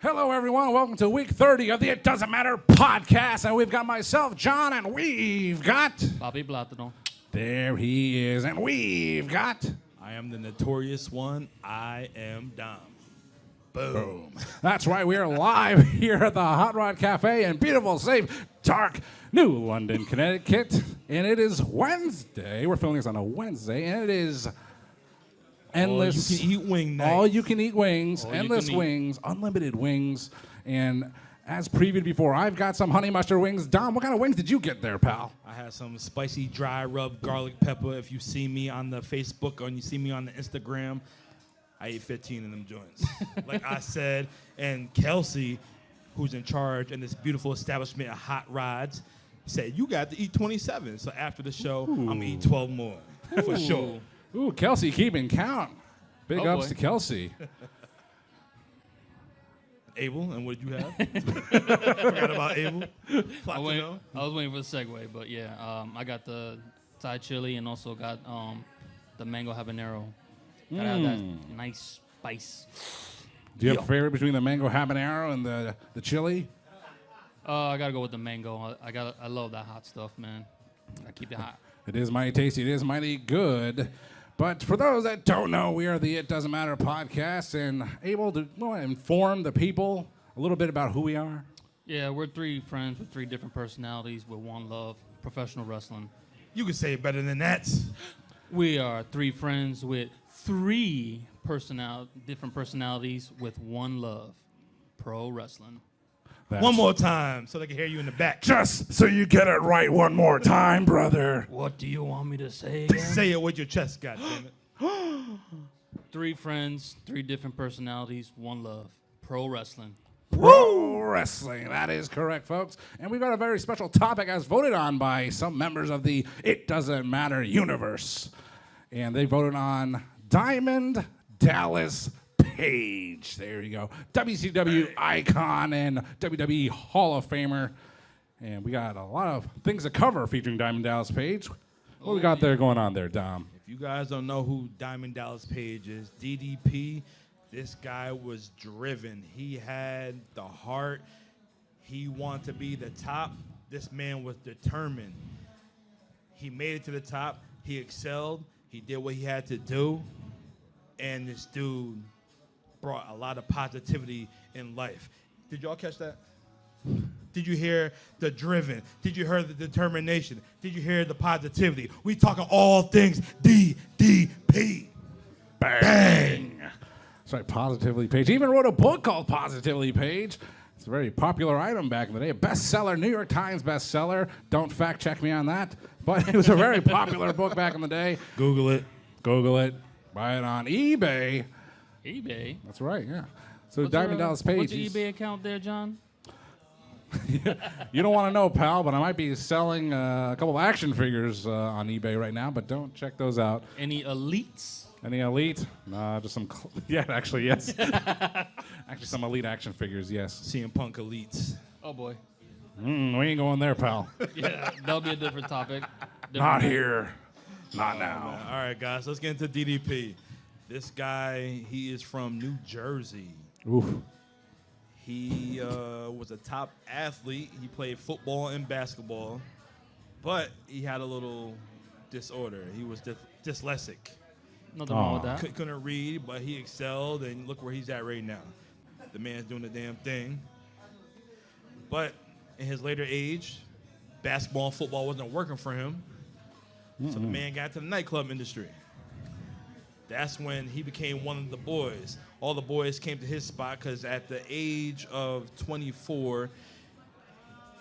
Hello, everyone. Welcome to week 30 of the It Doesn't Matter podcast. And we've got myself, John, and we've got... Bobby Platano. There he is. And we've got... I am the notorious one. I am Dom. Boom. That's right. We are live here at the Hot Rod Cafe in beautiful, safe, dark New London, Connecticut. And it is Wednesday. We're filming this on a Wednesday. And it is... endless. You can eat wing night. All you can eat wings, All endless wings, unlimited wings. And as previewed before, I've got some honey mustard wings. Dom, what kind of wings did you get there, pal? I had some spicy dry rub garlic pepper. If you see me on the Facebook or you see me on the Instagram, I ate 15 of them joints. Like I said, and Kelsey, who's in charge in this beautiful establishment of Hot Rods, said, you got to eat 27. So after the show, I'm going to eat 12 more. For sure. Ooh, Kelsey keeping count. Big ups boy. to Kelsey. Abel, and what did you have? Forgot about Abel. I was waiting for the segue, but yeah, I got the Thai chili and also got the mango habanero. Gotta have that nice spice. Do you have a favorite between the mango habanero and the chili? I gotta go with the mango. I love that hot stuff, man. I keep it hot. It is mighty tasty. It is mighty good. But for those that don't know, we are the It Doesn't Matter podcast and able to inform the people a little bit about who we are. Yeah, we're three friends with three different personalities with one love, professional wrestling. You can say it better than that. We are three friends with three different personalities with one love, pro wrestling. One more time so they can hear you in the back. Just so you get it right one more time, brother. What do you want me to say again? Say it with your chest, goddammit. Three friends, three different personalities, one love, pro wrestling. Pro wrestling. That is correct, folks. And we've got a very special topic as voted on by some members of the It Doesn't Matter universe. And they voted on Diamond Dallas Page. There you go. WCW icon and WWE Hall of Famer. And we got a lot of things to cover featuring Diamond Dallas Page. What we got there going on there, Dom? If you guys don't know who Diamond Dallas Page is, DDP, this guy was driven. He had the heart. He wanted to be the top. This man was determined. He made it to the top. He excelled. He did what he had to do. And this dude brought a lot of positivity in life. Did y'all catch that? Did you hear the driven? Did you hear the determination? Did you hear the positivity? We talking all things DDP. Bang. That's right, Positively Page. He even wrote a book called Positively Page. It's a very popular item back in the day. A bestseller, New York Times bestseller. Don't fact check me on that. But it was a very popular book back in the day. Google it. Google it. Buy it on eBay. eBay? That's right, yeah. So Diamond Dallas Page. What's your eBay account there, John? You don't want to know, pal, but I might be selling a couple of action figures on eBay right now, but don't check those out. Any elites? Any elite? Nah, just some. Yeah, actually, yes. Actually, some elite action figures, yes. CM Punk elites. Oh, boy. We ain't going there, pal. Yeah, that'll be a different topic. Not here. Not now. Man. All right, guys, let's get into DDP. This guy, he is from New Jersey. Oof. He was a top athlete. He played football and basketball, but he had a little disorder. He was dyslexic. Nothing wrong with that. Couldn't read, but he excelled, and look where he's at right now. The man's doing the damn thing. But in his later age, basketball and football wasn't working for him, so the man got to the nightclub industry. That's when he became one of the boys. All the boys came to his spot because at the age of 24,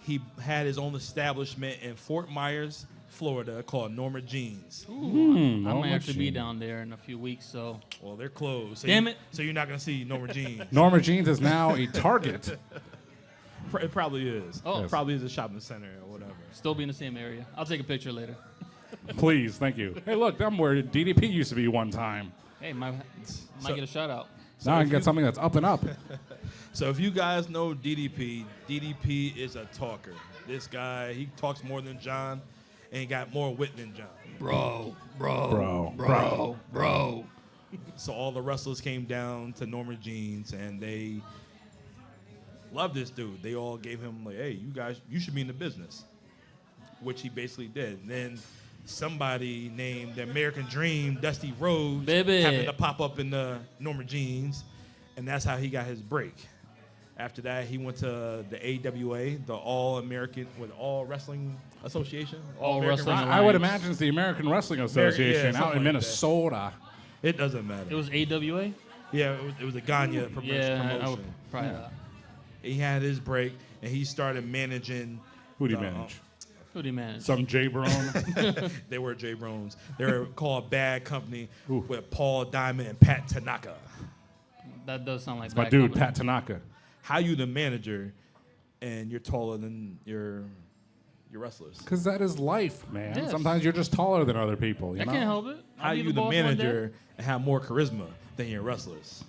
he had his own establishment in Fort Myers, Florida, called Norma Jeans. Ooh, I might actually be down there in a few weeks, so. Well, they're closed. So Damn it. So you're not going to see Norma Jeans. Norma Jeans is now a Target. It probably is. Oh. It probably is a shopping center or whatever. Still be in the same area. I'll take a picture later. Please, thank you. Hey, look, I'm where DDP used to be one time. Hey, might get a shout out. Now I can get something that's up and up. So if you guys know DDP, DDP is a talker. This guy, he talks more than John, and he got more wit than John. Bro. So all the wrestlers came down to Norma Jeans, and they love this dude. They all gave him like, hey, you guys, you should be in the business, which he basically did. And then somebody named the American Dream, Dusty Rhodes, Baby. happened to pop up in the Norma Jeans, and that's how he got his break. After that, he went to the AWA, the All Wrestling Association. All American Wrestling I would imagine it's the American Wrestling Association something out in like Minnesota. It doesn't matter. It was AWA? Yeah, it was a Gagne promotion. Yeah, I would probably He had his break, and he started managing. Who do you the, manage? Who do you manage? Some J Brown. They were J Brones. They were called Bad Company Ooh. with Paul Diamond and Pat Tanaka. That does sound like My Bad dude, Company. Pat Tanaka. How you the manager, and you're taller than your wrestlers? Because that is life, man. Yes. Sometimes you're just taller than other people. You I know? can't help it. How I'll be you the boss one day. manager and have more charisma than your wrestlers?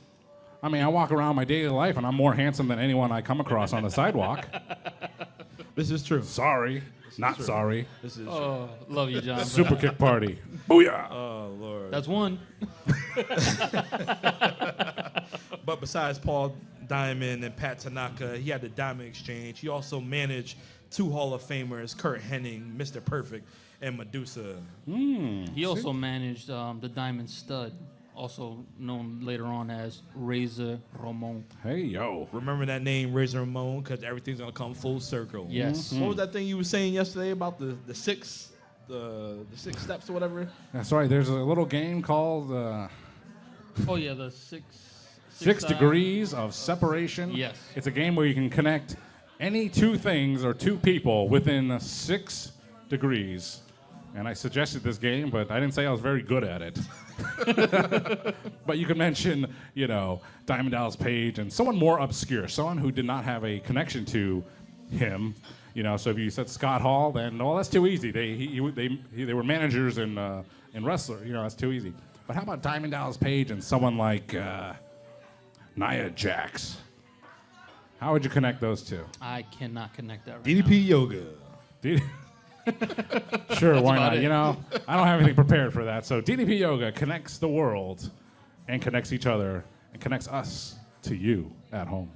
I mean, I walk around my daily life and I'm more handsome than anyone I come across on the sidewalk. This is true. Sorry. Not true. sorry. This is true. Oh, love you, John. Super kick party. Booyah. Oh Lord. That's one. But besides Paul Diamond and Pat Tanaka, he had the Diamond Exchange. He also managed 2 Hall of Famers, Kurt Hennig, Mr. Perfect, and Medusa. He also managed the Diamond Stud, also known later on as Razor Ramon. Hey, yo. Remember that name, Razor Ramon, because everything's gonna come full circle. Yes. What was that thing you were saying yesterday about the six steps or whatever? That's right. There's a little game called Oh yeah, the Six Degrees of Separation. Yes. It's a game where you can connect any 2 things or 2 people within 6 degrees. And I suggested this game, but I didn't say I was very good at it. But you could mention, Diamond Dallas Page and someone more obscure, someone who did not have a connection to him. So if you said Scott Hall, then that's too easy. They were managers and wrestler. That's too easy. But how about Diamond Dallas Page and someone like Nia Jax? How would you connect those 2? I cannot connect that right DDP Yoga. Sure, why about not? it. I don't have anything prepared for that. So DDP Yoga connects the world and connects each other and connects us to you at home.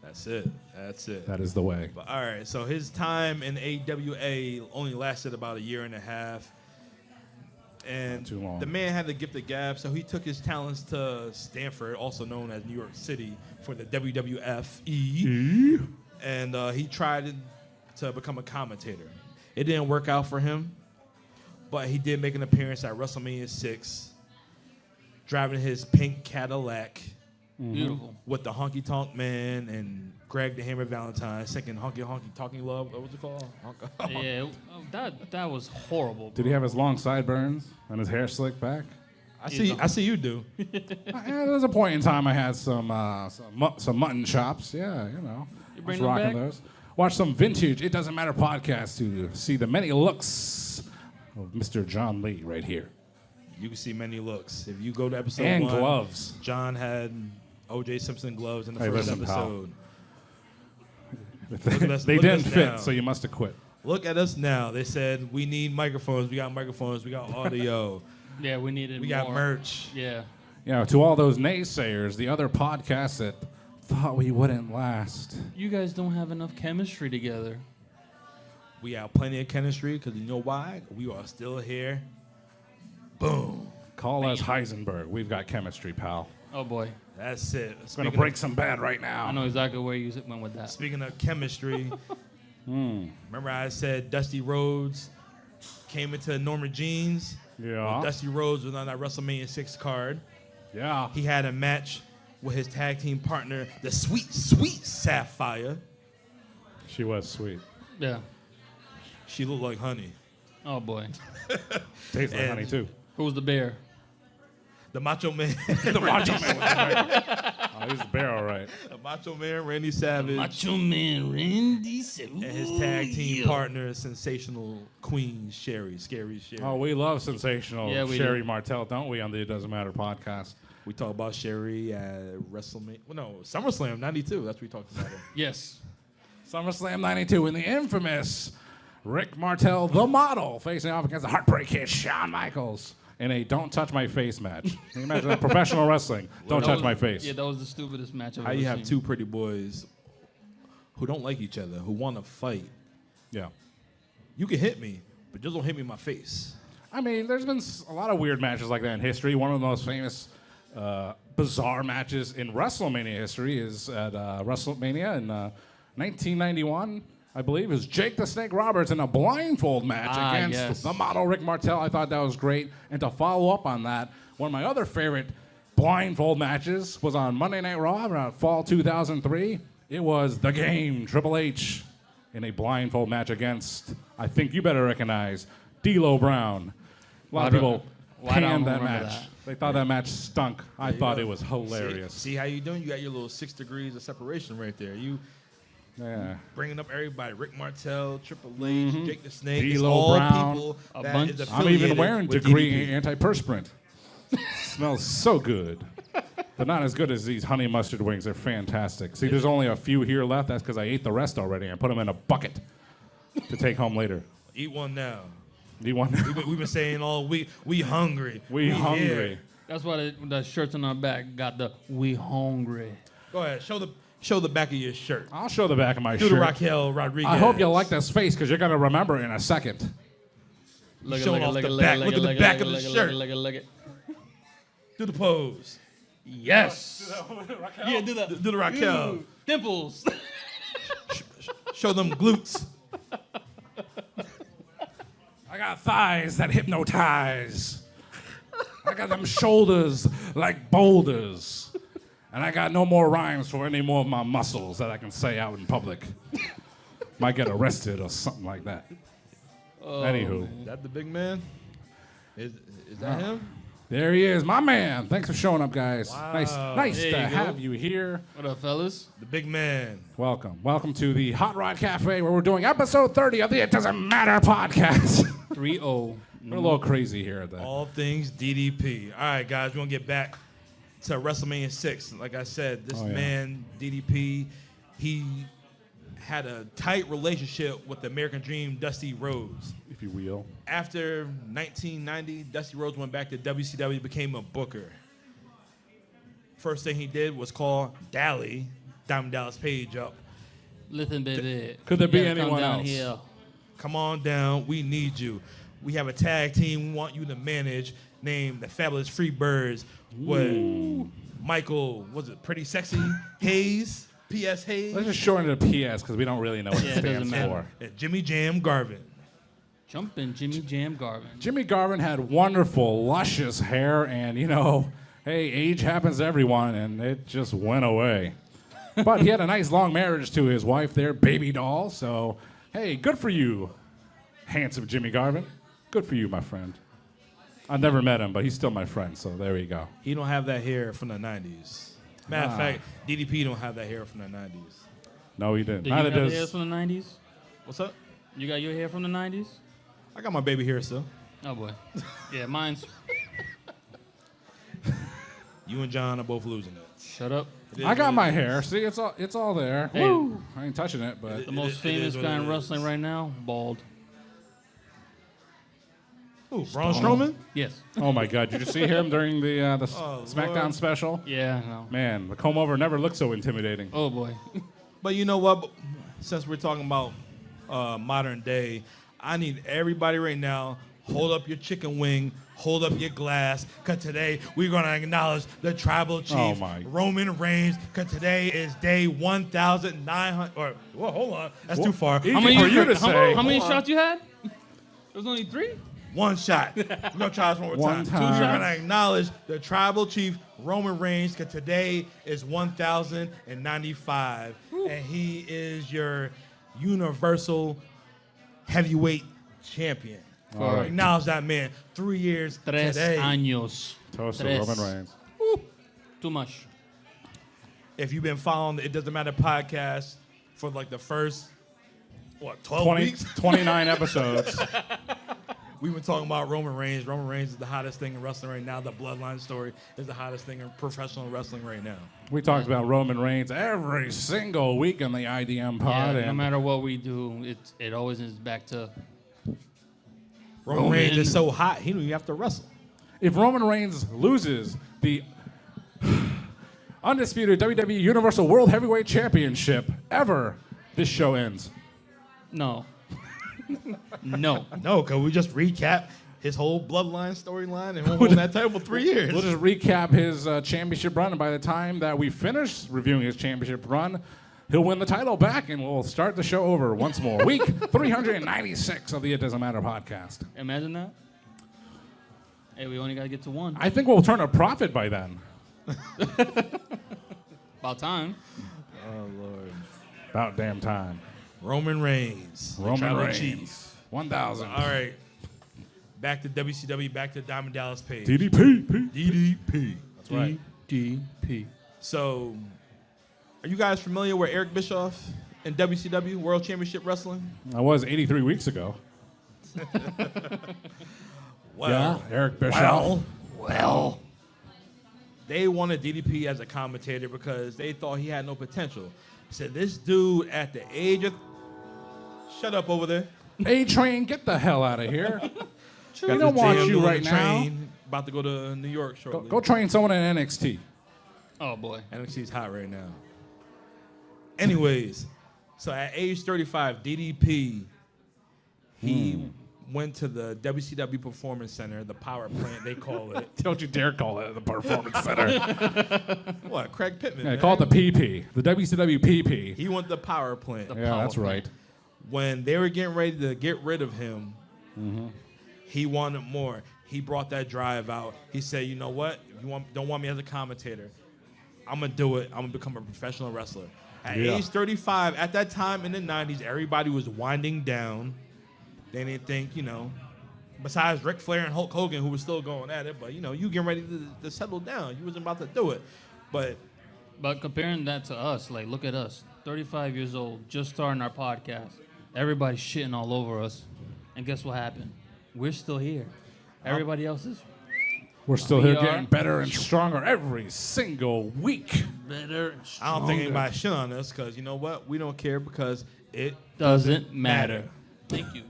That's it. That is the way. But all right, so his time in AWA only lasted about a year and a half. And Not too long. the man had the gift of gab, so he took his talents to Stanford, also known as New York City, for the WWFE. And he tried to become a commentator. It didn't work out for him, but he did make an appearance at WrestleMania 6, driving his pink Cadillac Beautiful. with the Honky Tonk Man and Greg the Hammer Valentine, second Honky Honky Talking Love. What was it called? Yeah, that was horrible. Did he have his long sideburns and his hair slicked back? I see you do. There was a point in time I had some mutton chops. Yeah, You bring was them rocking back? those. Watch some vintage It Doesn't Matter podcast to see the many looks of Mr. John Lee right here. You can see many looks. If you go to episode And 1, gloves. John had O.J. Simpson gloves in the Hey, first listen, pal. episode. They look at didn't us fit, now. so you must have quit. Look at us now. They said we need microphones. We got microphones. We got audio. Yeah, we needed we more. got merch. Yeah. To all those naysayers, the other podcasts that thought we wouldn't last. You guys don't have enough chemistry together. We have plenty of chemistry because you know why? We are still here. Boom. Call us Heisenberg. We've got chemistry, pal. Oh boy. That's it. We're going to break some bad right now. I know exactly where you went with that. Speaking of chemistry, remember I said Dusty Rhodes came into Norma Jeans? Yeah. Well, Dusty Rhodes was on that WrestleMania 6 card. Yeah. He had a match with his tag team partner, the sweet, sweet Sapphire. She was sweet. Yeah. She looked like honey. Oh boy. Tastes like And- honey, too. Who was the bear? The Macho Man. The Macho Man was right. Oh, he's the bear, all right. The Macho Man, Randy Savage. Macho Man Randy Savage. And his tag team partner, Sensational Queen Scary Sherry. Oh, we love sensational Yeah, we Sherry do. Martel, don't we, on the It Doesn't Matter podcast? We talked about Sherry at WrestleMania. Well, no, SummerSlam 92. That's what we talked about her. Yes. SummerSlam 92 in the infamous Rick Martel, the model, facing off against the Heartbreak Kid, Shawn Michaels. in a don't touch my face match. Can you imagine professional wrestling? Don't touch my face. Yeah, that was the stupidest match I've How ever you seen. have two pretty boys who don't like each other, who want to fight. Yeah. You can hit me, but just don't hit me in my face. I mean, there's been a lot of weird matches like that in history. One of the most famous bizarre matches in WrestleMania history is at WrestleMania in 1991, I believe. It was Jake the Snake Roberts in a blindfold match against the model Rick Martel. I thought that was great. And to follow up on that, one of my other favorite blindfold matches was on Monday Night Raw around fall 2003. It was The Game, Triple H, in a blindfold match against, I think you better recognize, D'Lo Brown. A lot of people panned that match. They thought that match stunk. I thought it was hilarious. See how you doing? You got your little 6 degrees of separation right there. You bringing up everybody. Rick Martel, Triple H, Jake the Snake. It's D'Lo all Brown. people A that bunch. is I'm even affiliated wearing with Degree DDP. antiperspirant. Smells so good. But not as good as these honey mustard wings. They're fantastic. See, there's only a few here left. That's because I ate the rest already. I put them in a bucket to take home later. Eat one now. You want? We've been saying all week, we hungry. We hungry. here. That's why the shirts on our back got the "We hungry." Go ahead, show the back of your shirt. I'll show the back of my Do shirt. the Raquel Rodriguez. I hope you like this face because you're going to remember in a second. Look Showing off the back. Look at the back of the shirt. Look at. Do the pose. Yes. Yeah, do Do the Raquel. Dimples. Show them glutes. I got thighs that hypnotize. I got them shoulders like boulders. And I got no more rhymes for any more of my muscles that I can say out in public. Might get arrested or something like that. Anywho. Is that the big man? Is that him? There he is, my man. Thanks for showing up, guys. Wow. Nice There to you go. have you here. What up, fellas? The big man. Welcome to the Hot Rod Cafe, where we're doing episode 30 of the It Doesn't Matter podcast. 3-0. We're a little crazy here at that. All things DDP. All right, guys, we're going to get back to WrestleMania 6. Like I said, this man, DDP, he had a tight relationship with the American Dream, Dusty Rhodes. If you will. After 1990, Dusty Rhodes went back to WCW, became a booker. First thing he did was call Diamond Dallas Page up. Listen, baby. Could there You be gotta come anyone down else? Here. Come on down, we need you. We have a tag team we want you to manage named the Fabulous Freebirds with Michael, was it Pretty Sexy Hayes? P.S. Hayes? Let's just shorten it to PS because we don't really know what Yeah, it it doesn't stands matter. for. And Jimmy Jam Garvin. Jumpin' Jimmy Jam Garvin. Jimmy Garvin had wonderful, luscious hair, and hey, age happens to everyone, and it just went away. But he had a nice long marriage to his wife there, Baby Doll, so hey, good for you, handsome Jimmy Garvin. Good for you, my friend. I've never met him, but he's still my friend, so there we go. He don't have that hair from the 90s. Matter of fact, DDP don't have that hair from the 90s. No, he didn't. Do you Neither got does. hair from the 90s? What's up? You got your hair from the 90s? I got my baby hair still. Oh, boy. Yeah, mine's... You and John are both losing it. Shut up. It is I got what my it hair. See, it's all there. Hey. Woo! I ain't touching it, but The most it famous is what guy it in is. wrestling right now, bald. Who, Braun Strowman? Yes. oh my God, did you see him during the SmackDown Lord. special? Yeah, no. Man, the comb over never looked so intimidating. Oh, boy. But you know what? Since we're talking about modern day, I need everybody right now, hold up your chicken wing, hold up your glass, because today we're going to acknowledge the tribal chief, my. Roman Reigns, because today is day 1,900, or, well, hold on, that's too far. Easy How many, for you to how, say. how many Hold on. shots you had? There was only 3? One shot. We're going to try this one more One time. time. We're going to acknowledge the tribal chief, Roman Reigns, because today is 1,095, and he is your universal heavyweight champion. All right. Acknowledge that man. 3 years Tres today. años. Toast to Tres. Roman Reigns. Too much. If you've been following the It Doesn't Matter podcast for like the first, 12 20, weeks? 29 episodes. We've been talking about Roman Reigns. Roman Reigns is the hottest thing in wrestling right now. The Bloodline story is the hottest thing in professional wrestling right now. We talked about Roman Reigns every single week in the IDM pod. Yeah, no and matter what we do, it always is back to Roman Reigns is so hot, he don't even have to wrestle. If Roman Reigns loses the undisputed WWE Universal World Heavyweight Championship ever, this show ends. No. No. No, because we just recap his whole bloodline storyline and won that title for 3 years. We'll just recap his championship run, and by the time that we finish reviewing his championship run, he'll win the title back, and we'll start the show over once more. Week 396 of the It Doesn't Matter podcast. Imagine that. Hey, we only got to get to one. I think we'll turn a profit by then. About time. Oh, Lord. About damn time. Roman Reigns. Roman Tribal Reigns. Chief. 1,000. All right. Back to WCW, back to Diamond Dallas Page. DDP. DDP. That's right. DDP. So, are you guys familiar with Eric Bischoff in WCW, World Championship Wrestling? I was 83 weeks ago. Well, yeah, Eric Bischoff. Well, they wanted DDP as a commentator because they thought he had no potential. Said this dude at the age of... Shut up over there. A-Train, get the hell out of here. We Got don't this want jam you doing right the now. train, about to go to New York shortly. Go train someone in NXT. Oh, boy. NXT's hot right now. Anyways, so at age 35, DDP, he went to the WCW Performance Center, the power plant, they call it. Don't you dare call it the Performance Center. What, Craig Pittman, Yeah, man. call it the PP. The WCW PP. He went to the power plant. The Yeah, power that's right. plant. When they were getting ready to get rid of him, he wanted more. He brought that drive out. He said, you know what? If you don't want me as a commentator, I'm going to do it. I'm going to become a professional wrestler. At Yeah. age 35, at that time in the 90s, everybody was winding down. They didn't think, besides Ric Flair and Hulk Hogan, who were still going at it, but, you getting ready to settle down. You wasn't about to do it. But comparing that to us, like, look at us. 35 years old, just starting our podcast. Everybody's shitting all over us. And guess what happened? We're still here. Everybody else is We're still We here are. getting better and stronger every single week. better and I don't think stronger. anybody shit on us because, you know what? We don't care because it Doesn't matter. matter. Thank you.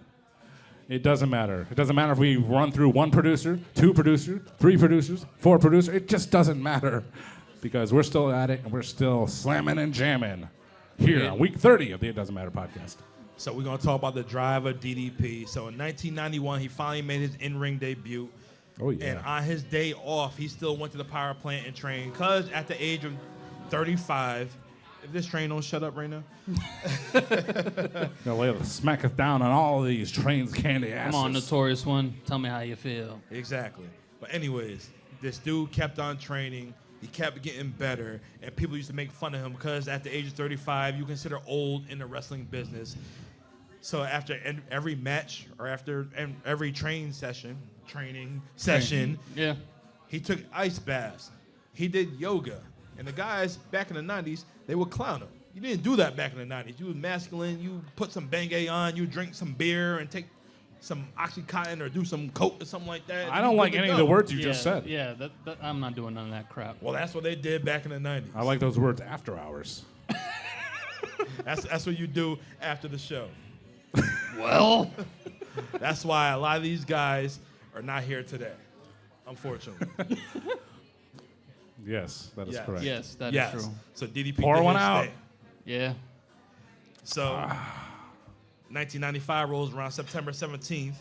It doesn't matter. It doesn't matter if we run through one producer, two producers, three producers, four producers. It just doesn't matter because we're still at it and we're still slamming and jamming here on week 30 of the It Doesn't Matter podcast. So we're going to talk about the drive of DDP. So in 1991, he finally made his in-ring debut. Oh, yeah. And on his day off, he still went to the power plant and trained. Because at the age of 35, if this train don't shut up right now. Gonna lay the smack us down on all of these trains candy asses. Come on, Notorious One. Tell me how you feel. Exactly. But anyways, this dude kept on training. He kept getting better. And people used to make fun of him because at the age of 35, you consider old in the wrestling business. So after every match or after every training session, Yeah. he took ice baths. He did yoga. And the guys back in the 90s, they would clown him. You didn't do that back in the 90s. You was masculine. You put some Bengay on. You drink some beer and take some Oxycontin or do some coke or something like that. I don't like any of the words you yeah, just said. Yeah, that I'm not doing none of that crap. Well, that's what they did back in the 90s. I like those words after hours. That's what you do after the show. Well, That's why a lot of these guys are not here today, unfortunately. Yes, that is Yes. correct. yes, that is Yes. true. So DDP Pour did one his out. thing. Yeah. So 1995 rolls around September 17th.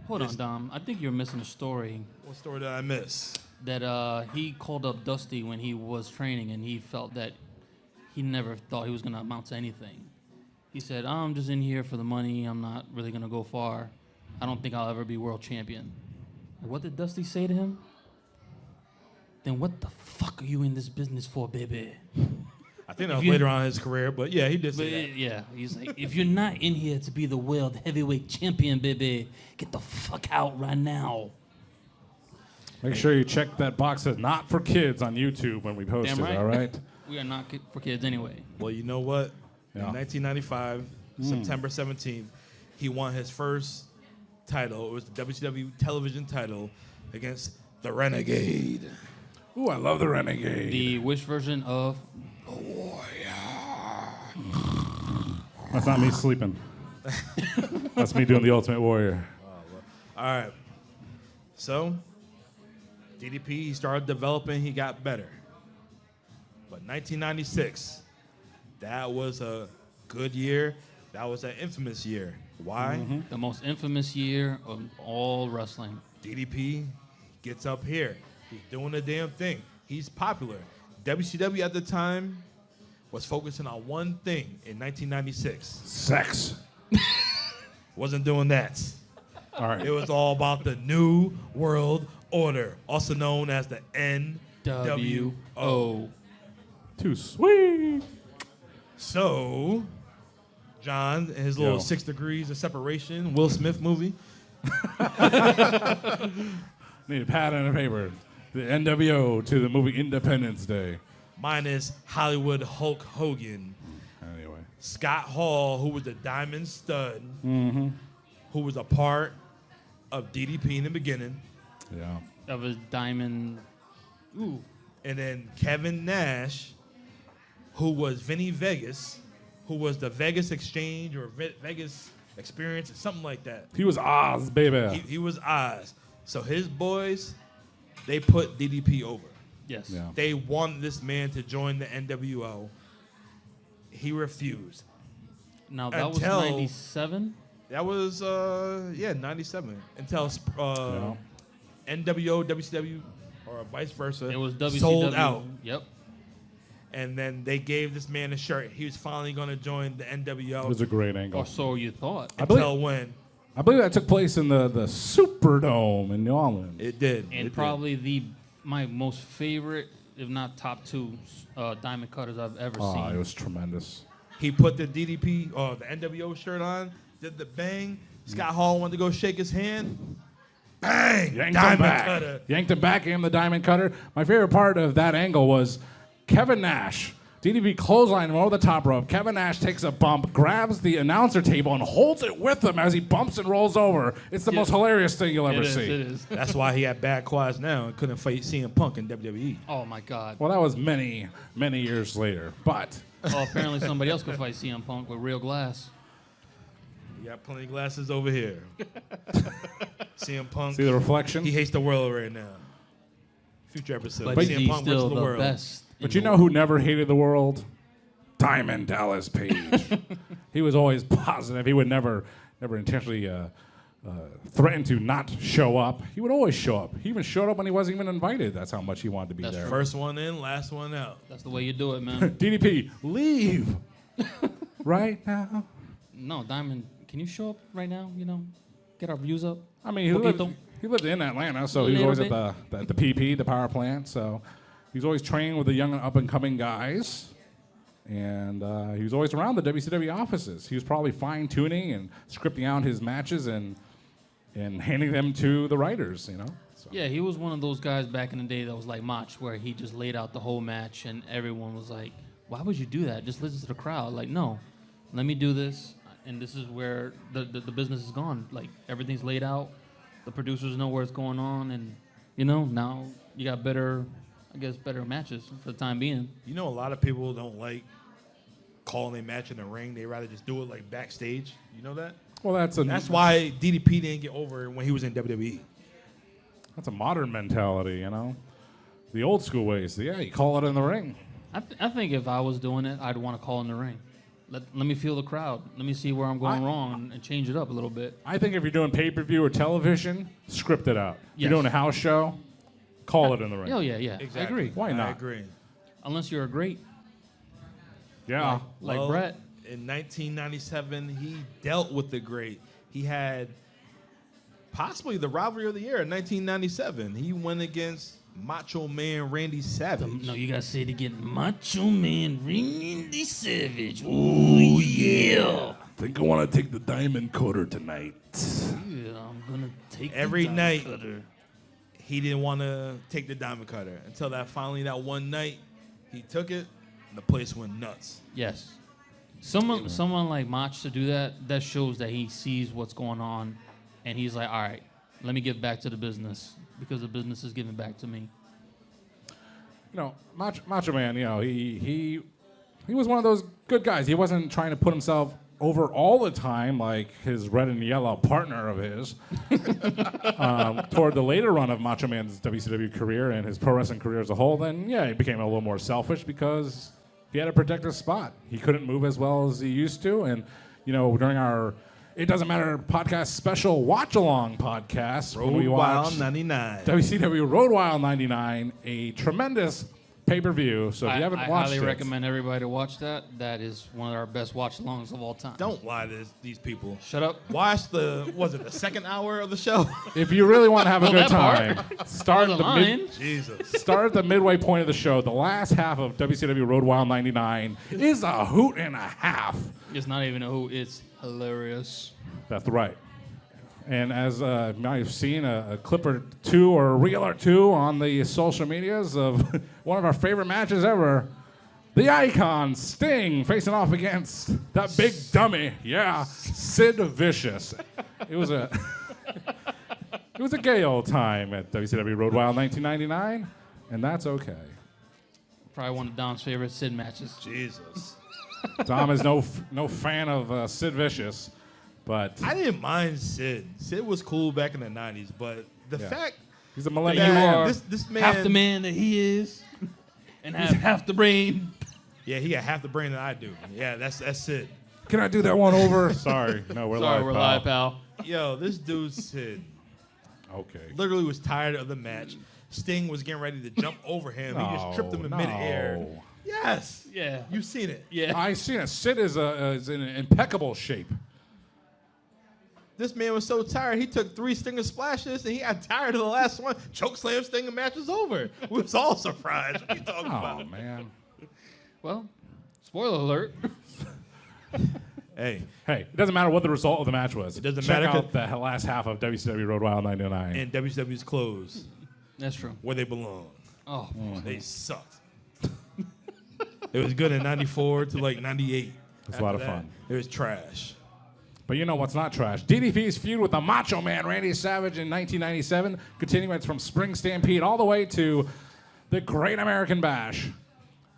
Hold on, Dom. I think you're missing a story What story did I miss? that he called up Dusty when he was training, and he felt that he never thought he was going to amount to anything. He said, I'm just in here for the money. I'm not really going to go far. I don't think I'll ever be world champion. What did Dusty say to him? Then what the fuck are you in this business for, baby? I think that was later on in his career, but yeah, he did But say that. yeah, he's like, if you're not in here to be the world heavyweight champion, baby, get the fuck out right now. Make sure you check that box that's not for kids on YouTube when we post Damn it, right. all right? We are not for kids anyway. Well, you know what? Yeah. In 1995, September 17th, he won his first title. It was the WCW television title against the Renegade. Ooh, I love the Renegade. The which version of That's not me sleeping. That's me doing the Ultimate Warrior. All right. So, DDP, he started developing, he got better. But 1996, that was a good year. That was an infamous year. Why? The most infamous year of all wrestling. DDP gets up here. He's doing the damn thing. He's popular. WCW at the time was focusing on one thing in 1996. Sex. Wasn't doing that. All right. It was all about the New World Order, also known as the NWO. W.O. Too sweet. So, John and his little 6 degrees of separation, Will Smith movie. Need a pad and a paper. The NWO to the movie Independence Day. Mine is Hollywood Hulk Hogan. Anyway. Scott Hall, who was the Diamond Stud, who was a part of DDP in the beginning. Yeah. Of a diamond. Ooh. And then Kevin Nash, who was Vinny Vegas, who was the Vegas Exchange or Vegas Experience or something like that. He was Oz, baby. He was Oz. So his boys, they put DDP over. Yes. Yeah. They wanted this man to join the NWO. He refused. Now, that was Until- 97? That was, 97. Until NWO, WCW, or vice versa, It was WCW. sold out. Yep. And then they gave this man a shirt. He was finally going to join the NWO. It was a great angle. Or so you thought. Until when? I believe that took place in the Superdome in New Orleans. It did. And It probably my most favorite, if not top 2, diamond cutters I've ever Oh, seen. it was tremendous. did. He put the DDP, or the NWO shirt on, did the bang. Scott Hall wanted to go shake his hand. Bang! Yanked him Diamond back. cutter. Yanked him back, gave him the diamond cutter. My favorite part of that angle was Kevin Nash. DDP clotheslined him over the top rope. Kevin Nash takes a bump, grabs the announcer table, and holds it with him as he bumps and rolls over. It's the most hilarious thing you'll ever see. It is. That's why he had bad quads now and couldn't fight CM Punk in WWE. Oh, my God. Well, that was many, many years later. But Oh, apparently somebody else could fight CM Punk with real glass. You got plenty of glasses over here. CM Punk. see the reflection? He hates the world right now. Future episode. But CM he's Punk still versus the world. best. But you know who never hated the world? Diamond Dallas Page. He was always positive. He would never intentionally threaten to not show up. He would always show up. He even showed up when he wasn't even invited. That's how much he wanted to be That's there. First one in, last one out. That's the way you do it, man. DDP, leave right now. No, Diamond, can you show up right now? You know, get our views up. I mean, Poquito. he lived in Atlanta, so he was always Little at the PP, the power plant. So he was always training with the young and up-and-coming guys. And he was always around the WCW offices. He was probably fine-tuning and scripting out his matches and handing them to the writers, you know? So. Yeah, he was one of those guys back in the day that was like Mach, where he just laid out the whole match, and everyone was like, why would you do that? Just listen to the crowd. Like, no, let me do this, and this is where the business is gone. Like, everything's laid out. The producers know where it's going on, and, you know, now you got better matches for the time being. You know, a lot of people don't like calling a match in the ring. They rather just do it like backstage. You know that? Well, that's why DDP didn't get over when he was in WWE. That's a modern mentality, you know? The old school ways. Yeah, you call it in the ring. I think if I was doing it, I'd want to call in the ring. Let me feel the crowd. Let me see where I'm going wrong and change it up a little bit. I think if you're doing pay-per-view or television, script it out. If Yes. you're doing a house show, call it in the ring. Oh, yeah. Exactly. I agree. Why not? I agree. Unless you're a great, Yeah. like Well, Brett. In 1997, he dealt with the great. He had possibly the rivalry of the year in 1997. He went against Macho Man Randy Savage. No, you gotta say it again. Macho Man Randy Savage. Ooh, yeah. Think I want to take the diamond cutter tonight. Yeah, I'm gonna take Every the night. cutter. He didn't want to take the diamond cutter until that one night he took it and the place went nuts. Yes. Someone like Mach to do that shows that he sees what's going on, and he's like, all right, let me get back to the business because the business is giving back to me. You know, Macho Man, you know, he was one of those good guys. He wasn't trying to put himself over all the time, like his red and yellow partner of his, toward the later run of Macho Man's WCW career and his pro wrestling career as a whole, then yeah, he became a little more selfish because he had to protect his spot. He couldn't move as well as he used to, and during our It Doesn't Matter podcast special watch-along podcast, when we Road watched Wild 99. WCW Road Wild 99, a tremendous pay-per-view. So if you haven't I watched highly it, recommend everybody to watch that. That is one of our best watch-alongs of all time. Don't lie to these people. Shut up. Watch the second hour of the show? if you really want to have a good that part. time, start at line. Jesus. start at the midway point of the show. The last half of WCW Road Wild 99 is a hoot and a half. It's not even a hoot. It's hilarious. That's right. And as now you've seen a clip or two or a reel or two on the social medias of one of our favorite matches ever, the Icon Sting facing off against that big dummy, Sid Vicious. It was a gay old time at WCW Road Wild 1999, and that's okay. Probably one of Dom's favorite Sid matches. Jesus. Dom is no fan of Sid Vicious, but I didn't mind Sid. Sid was cool back in the 90s, but the Yeah. fact he's a That millennial. you that are this man, half the man that he is, and have half the brain. yeah, he got half the brain that I do. Yeah, that's Sid. Can I do that one over? Sorry, no, we're Sorry, live. we're pal. live, pal. Yo, this dude Sid Okay. literally was tired of the match. Sting was getting ready to jump over him. He just tripped him in midair. Yes. Yeah. You've seen it. Yeah. I seen it. Sid is in impeccable shape. This man was so tired, he took 3 Stinger splashes, and he got tired of the last one. Chokeslam Stinger match was over. We was all surprised. What are you talking Oh about? man. Well, spoiler alert. Hey, Hey, it doesn't matter what the result of the match was. It doesn't Check matter out the last half of WCW Road Wild 99. and WWE's clothes That's true. where they belong. Oh, They sucked. It was good in 94 to like 98. It's a lot of After that, fun. It was trash. But you know what's not trash? DDP's feud with the Macho Man Randy Savage in 1997, continuing from Spring Stampede all the way to the Great American Bash.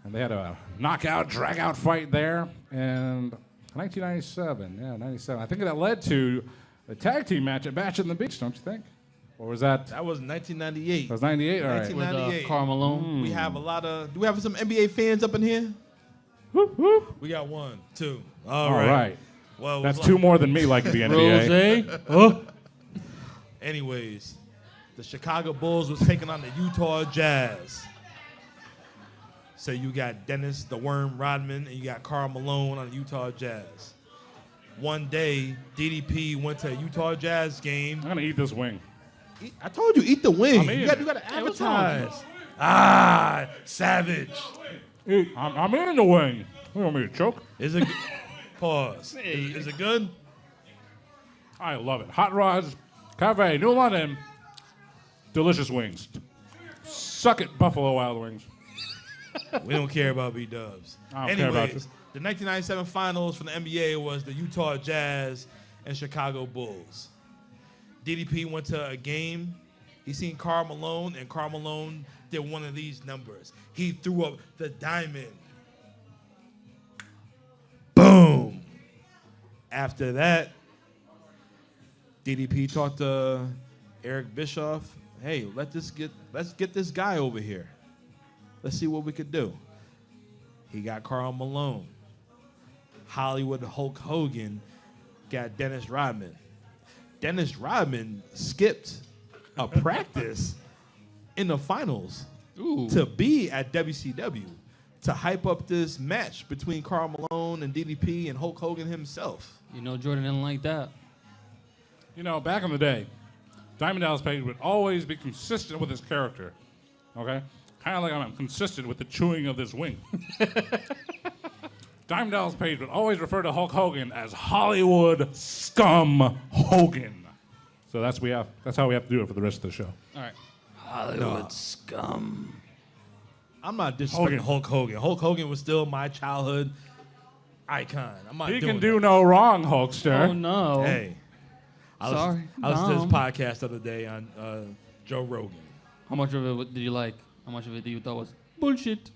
And they had a knockout, drag-out fight there. And 1997, 97. I think that led to a tag team match at Bash in the Beach, don't you think? Or was that? That was 1998. That was 98? All right. 1998. with Karl Malone. We have a lot of. Do we have some NBA fans up in here? Whoop, whoop. We got 1, 2. All right. Well, That's 2 more than me liking the NBA. Rose. Anyways, the Chicago Bulls was taking on the Utah Jazz. So you got Dennis the Worm Rodman and you got Karl Malone on the Utah Jazz. One day, DDP went to a Utah Jazz game. I'm going to eat this wing. I told you, eat the wing. I'm eating You got to Hey, what's wrong? advertise. Savage. I'm eating the wing. You want me to choke? Is it? Pause. Is it good? I love it. Hot Rods Cafe, New London. Delicious wings. Suck it, Buffalo Wild Wings. We don't care about B-dubs. I don't care about Anyways, the 1997 finals from the NBA was the Utah Jazz and Chicago Bulls. DDP went to a game. He seen Karl Malone, and Karl Malone did one of these numbers. He threw up the diamond. Boom. After that, DDP talked to Eric Bischoff. Hey, let's get this guy over here. Let's see what we could do. He got Karl Malone. Hollywood Hulk Hogan got Dennis Rodman. Dennis Rodman skipped a practice in the finals to be at WCW to hype up this match between Karl Malone and DDP and Hulk Hogan himself. You know Jordan didn't like that. You know, back in the day, Diamond Dallas Page would always be consistent with his character. Okay? Kind of like I'm consistent with the chewing of this wing. Diamond Dallas Page would always refer to Hulk Hogan as Hollywood Scum Hogan. So that's how we have to do it for the rest of the show. All right. Hollywood scum. I'm not disrespecting Hogan. Hulk Hogan. Hulk Hogan was still my childhood icon. I'm not He doing can do that. no wrong, Hulkster. Oh no. Hey. Sorry, I listened to Dom. this podcast the other day on Joe Rogan. How much of it did you like? How much of it did you thought was bullshit?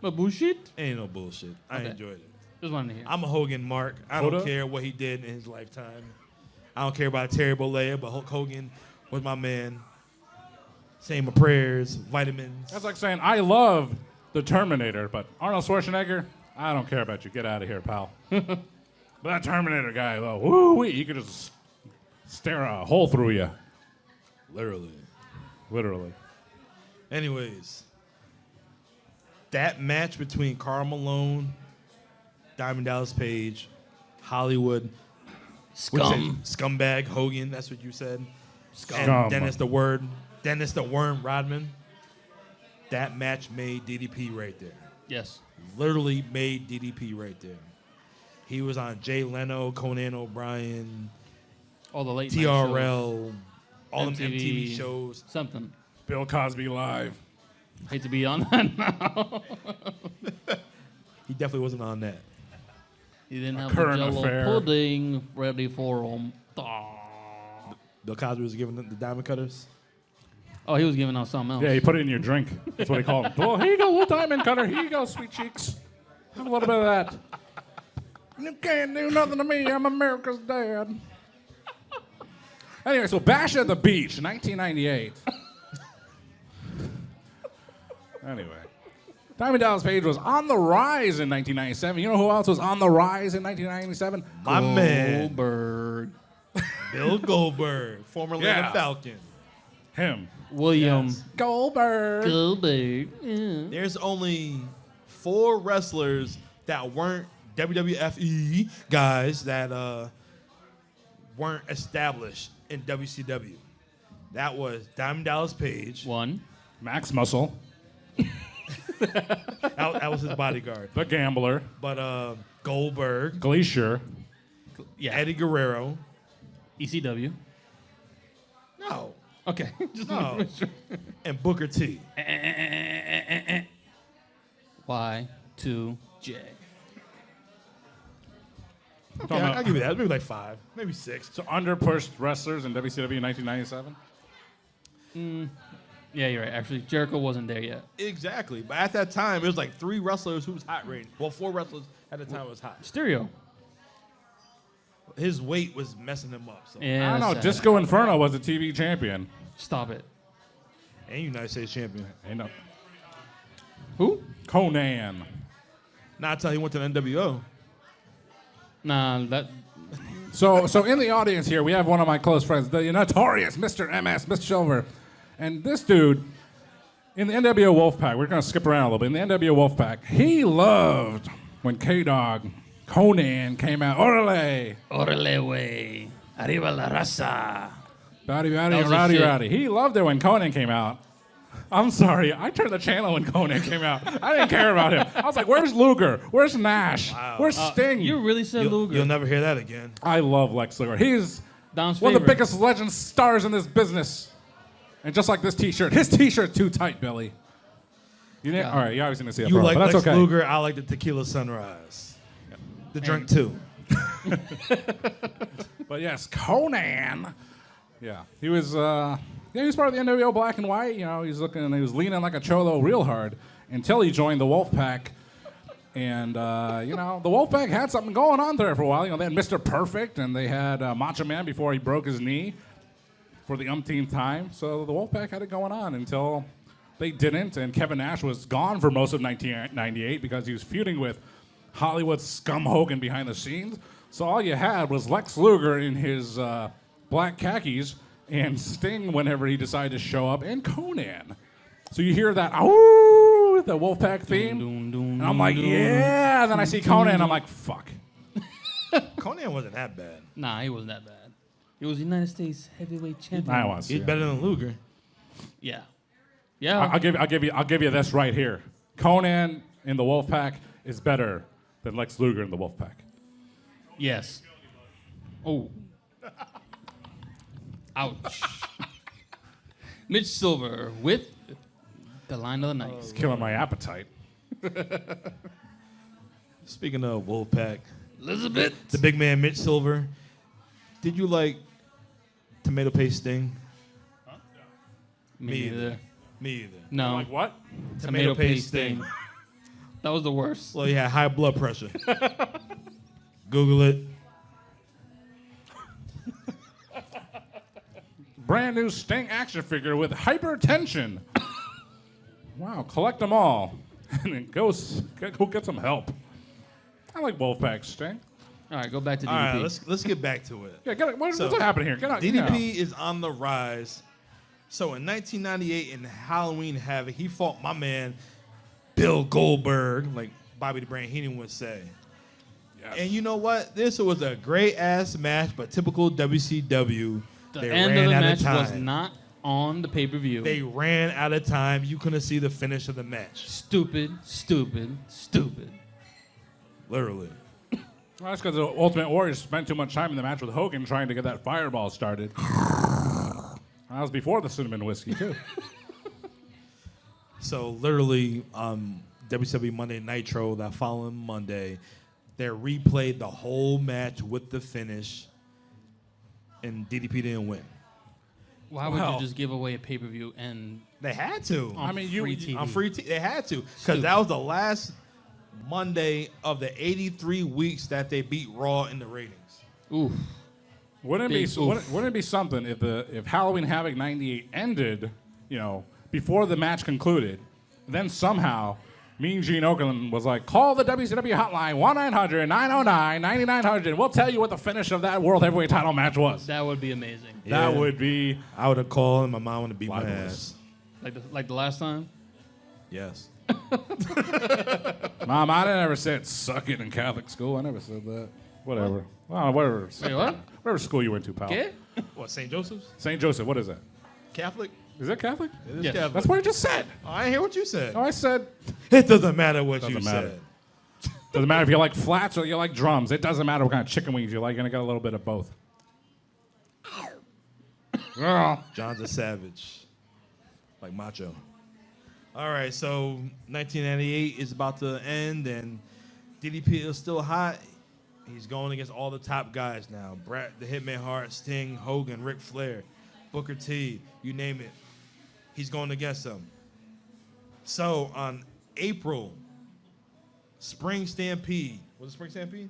But bullshit? Ain't no bullshit. I Okay. enjoyed it. Just wanted to hear. I'm a Hogan mark. I Hold don't up. care what he did in his lifetime. I don't care about Terry Bollea, but Hulk Hogan was my man. Say my prayers, vitamins. That's like saying, I love the Terminator, but Arnold Schwarzenegger, I don't care about you. Get out of here, pal. But that Terminator guy, well, woo-wee, he could just stare a hole through you. Literally. Anyways, that match between Karl Malone, Diamond Dallas Page, Hollywood, scumbag Hogan, that's what you said. Scum. And Dennis the Worm Rodman. That match made DDP right there. Yes. Literally made DDP right there. He was on Jay Leno, Conan O'Brien, All the late night shows. TRL, all them MTV. MTV shows. Something. Bill Cosby Live. Hate to be on that now. He definitely wasn't on that. He didn't have current the Jello affair. pudding ready for him. Bill Cosby was giving them the diamond cutters. Oh, he was giving out something else. Yeah, he put it in your drink. That's what he called it. Well, here you go, little diamond cutter. Here you go, sweet cheeks. Have a little bit of that. You can't do nothing to me. I'm America's dad. Anyway, so Bash at the Beach, 1998. Anyway. Diamond Dallas Page was on the rise in 1997. You know who else was on the rise in 1997? My man, Goldberg. Bill Goldberg, former Yeah. Atlanta Falcon. Him. William Goldberg. Goldberg. Yeah. There's only 4 wrestlers that weren't WWFE guys that weren't established in WCW. That was Diamond Dallas Page. One. Max Muscle. That was his bodyguard. The Gambler. But Goldberg, Glacier. Yeah. Eddie Guerrero. ECW. No. Okay. Just No. And Booker T. Y2J. Okay, I'll give you that. Maybe like 5, maybe 6. So underpushed wrestlers in WCW in 1997? Yeah, you're right. Actually, Jericho wasn't there yet. Exactly. But at that time, it was like 3 wrestlers who was hot rated. Well, 4 wrestlers at the time was hot. Stereo. His weight was messing him up. So. Yeah. I don't know. that's Disco Inferno was a TV champion. Stop it. And United States champion. Ain't no. Who? Conan. Not until he went to the NWO. Nah, that. So in the audience here, we have one of my close friends, the notorious Mr. MS, Mr. Silver. And this dude, in the NWO Wolfpack, we're going to skip around a little bit. In the NWO Wolfpack, he loved when K-Dog, Conan came out. Orale. Orale way. Arriba la raza. Rowdy, That and was rowdy, his shit. rowdy. He loved it when Conan came out. I'm sorry. I turned the channel when Conan came out. I didn't care about him. I was like, where's Luger? Where's Nash? Where's Sting? You really said Luger. You'll never hear that again. I love Lex Luger. He's Dom's one of the favorite. biggest legend stars in this business. And just like this T-shirt. His T-shirt's too tight, Billy. You didn't? Yeah. All right, you obviously didn't see it, You bro, like but that's Lex okay. Luger, I like the Tequila Sunrise. The drink too. But yes, Conan. Yeah, he was. He was part of the NWO Black and White. You know, he was leaning like a cholo real hard until he joined the Wolfpack. And you know, the Wolfpack had something going on there for a while. You know, they had Mr. Perfect, and they had Macho Man before he broke his knee for the umpteenth time. So the Wolfpack had it going on until they didn't, and Kevin Nash was gone for most of 1998 because he was feuding with Hollywood scum Hogan behind the scenes. So all you had was Lex Luger in his black khakis and Sting whenever he decided to show up, and Conan. So you hear that, oh, the Wolfpack theme, and I'm like, yeah. Then I see Conan, I'm like, fuck. Conan wasn't that bad. Nah, he wasn't that bad. He was United States heavyweight champion. I was. He's Yeah. better than Luger. Yeah. Yeah. I'll give you this right here. Conan in the Wolfpack is better than Lex Luger in the Wolfpack. Yes. Oh. Ouch. Mitch Silver with the line of the night. It's killing my appetite. Speaking of Wolfpack, Elizabeth. the big man Mitch Silver. Did you like tomato paste Sting? Me neither. Me either. No. Like what? Tomato paste thing. That was the worst. Well, he had high blood pressure. Google it. Brand new Sting action figure with hypertension. Wow, collect them all. And then go get some help. I like Wolfpack Sting. All right, go back to DDP. All right, let's get back to it. Yeah, what's happening here? Get out. DDP is on the rise. So in 1998 in Halloween Havoc, he fought my man Bill Goldberg, like Bobby the Brain Heenan would say. Yes. And you know what? This was a great ass match, but typical WCW. The end of the match was not on the pay-per-view. They ran out of time. You couldn't see the finish of the match. Stupid. Literally. Well, that's because the Ultimate Warrior spent too much time in the match with Hogan trying to get that fireball started. That was before the cinnamon whiskey, too. So literally, WCW Monday Nitro that following Monday, they replayed the whole match with the finish, and DDP didn't win. Why would you just give away a pay-per-view and They had to. on free TV? On free TV, they had to, because that was the last Monday of the 83 weeks that they beat Raw in the ratings. Oof. Wouldn't it be something if Halloween Havoc 98 ended, before the match concluded, then somehow Mean Gene Okerlund was like, call the WCW hotline 1-900-909-9900. We'll tell you what the finish of that World Heavyweight title match was. That would be amazing. Yeah. That would be. I would have called, and my mom would have beat my Fabulous. ass. Like the last time? Yes. Mom, I never said suck it in Catholic school. I never said that. Whatever. Well, whatever. Wait, what? Whatever school you went to, pal. ¿Qué? What, St. Joseph's? St. Joseph. What is that? Catholic? Is that Catholic? It is Yes. Catholic. That's what I just said. Oh, I didn't hear what you said. No, I said. It doesn't matter what Doesn't you matter. said. Doesn't matter if you like flats or you like drums. It doesn't matter what kind of chicken wings you like. You're gonna get a little bit of both. Girl. John's a savage. Like Macho. All right, so 1998 is about to end, and DDP is still hot. He's going against all the top guys now. Bret, the Hitman Hart, Sting, Hogan, Ric Flair, Booker T, you name it. He's going against them. So on April, Spring Stampede. Was it Spring Stampede?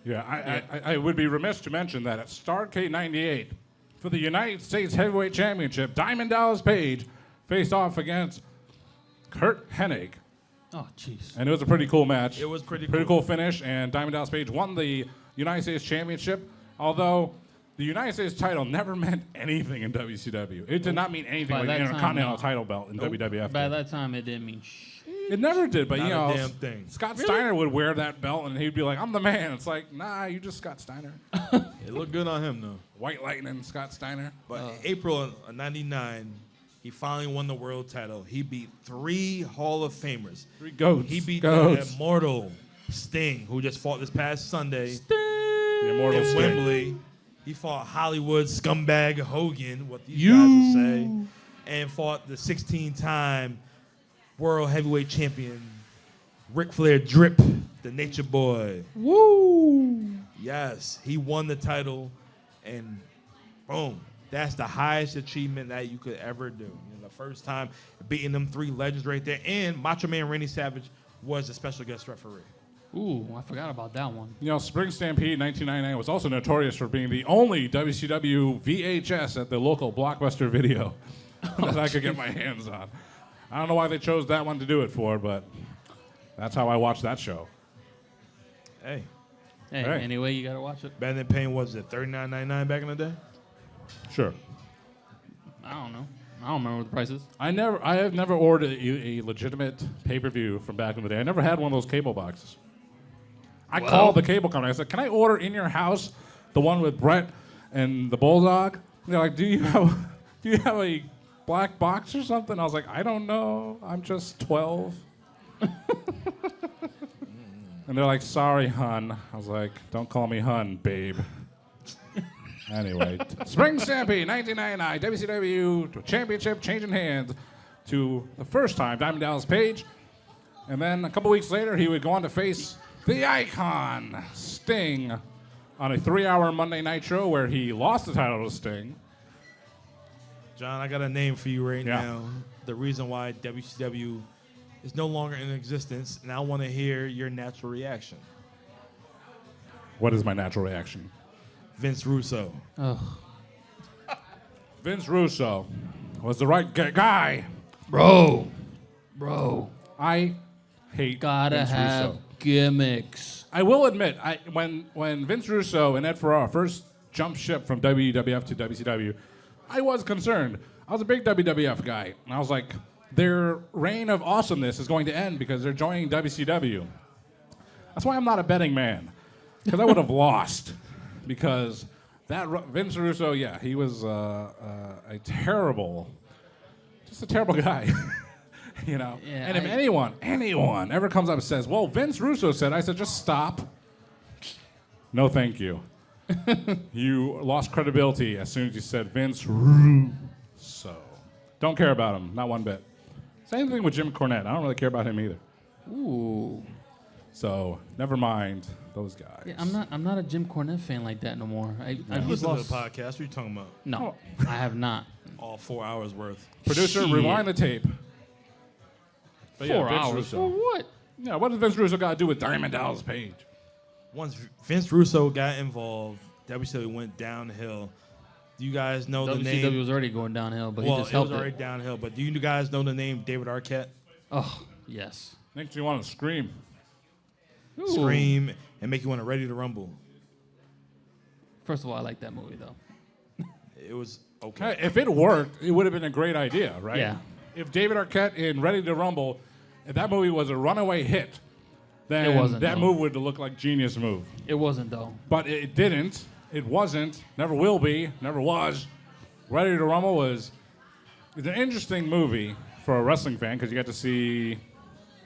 Yeah, I would be remiss to mention that at Starrcade 98, for the United States Heavyweight Championship, Diamond Dallas Page faced off against Kurt Hennig. Oh, jeez. And it was a pretty cool match. It was pretty cool finish, and Diamond Dallas Page won the United States Championship, although the United States title never meant anything in WCW. It did not mean anything By like that the time, Intercontinental no. title belt in WWF. By that time, it didn't mean shit. It never did, but Not a damn thing. Scott Steiner would wear that belt, and he'd be like, I'm the man. It's like, nah, you just Scott Steiner. It looked good on him, though. White Lightning, Scott Steiner. But in April of 99, he finally won the world title. He beat 3 Hall of Famers. 3 goats. He beat goats. the immortal Sting, who just fought this past Sunday The immortal in Sting. Wembley. He fought Hollywood scumbag Hogan, what these guys would say, and fought the 16-time world heavyweight champion Ric Flair Drip, the Nature Boy. Woo! Yes, he won the title, and boom, that's the highest achievement that you could ever do. The first time beating them 3 legends right there, and Macho Man Randy Savage was a special guest referee. Ooh, I forgot about that one. Spring Stampede 1999 was also notorious for being the only WCW VHS at the local Blockbuster Video that I could get my hands on. I don't know why they chose that one to do it for, but that's how I watched that show. Hey, Hey. Anyway, you gotta watch it. better than paying, was it $39.99 back in the day? Sure. I don't know. I don't remember what the price is. I have never ordered a legitimate pay-per-view from back in the day. I never had one of those cable boxes. I called the cable company. I said, "Can I order in your house the one with Brett and the Bulldog?" And they're like, "Do you have a black box or something?" I was like, "I don't know. I'm just 12." And they're like, "Sorry, hun." I was like, "Don't call me hun, babe." Anyway, Spring Stampede 1999 WCW Championship changing hands to the first time Diamond Dallas Page, and then a couple weeks later he would go on to face the Icon Sting on a 3-hour Monday Nitro where he lost the title to Sting. John, I got a name for you right Yeah. now. The reason why WCW is no longer in existence, and I want to hear your natural reaction. What is my natural reaction? Vince Russo. Ugh. Vince Russo was the right guy. Bro. I hate Gotta Vince have Russo. gimmicks. I will admit, when Vince Russo and Ed Ferrara first jumped ship from WWF to WCW, I was concerned. I was a big WWF guy. And I was like, their reign of awesomeness is going to end because they're joining WCW. That's why I'm not a betting man. Because I would have lost. Because Vince Russo, yeah, he was a terrible guy. You know? Yeah, and if anyone ever comes up and says, well, Vince Russo said, I said, just stop. No, thank you. You lost credibility as soon as you said Vince Russo. Don't care about him, not one bit. Same thing with Jim Cornette. I don't really care about him either. Ooh. So never mind those guys. Yeah, I'm not a Jim Cornette fan like that no more. I he's listen to lost. the podcast. What are you talking about? No, I have not. All 4 hours worth. Producer, Shit. rewind the tape. But 4 Vince hours Russo. for what? Yeah, what does Vince Russo got to do with Diamond Dallas Page? Once Vince Russo got involved, WCW went downhill. Do you guys know the WCW name? was already going downhill, but Well, he just it was helped already downhill. But do you guys know the name David Arquette? Oh, yes. Makes you want to scream. Ooh. Scream and make you want to Ready to Rumble. First of all, I like that movie though. It was okay. If it worked, it would have been a great idea, right? Yeah. If David Arquette in Ready to Rumble, if that movie was a runaway hit, then It wasn't, that though. move would look like genius move. It wasn't though. But it didn't. It wasn't. Never will be. Never was. Ready to Rumble it's an interesting movie for a wrestling fan because you got to see,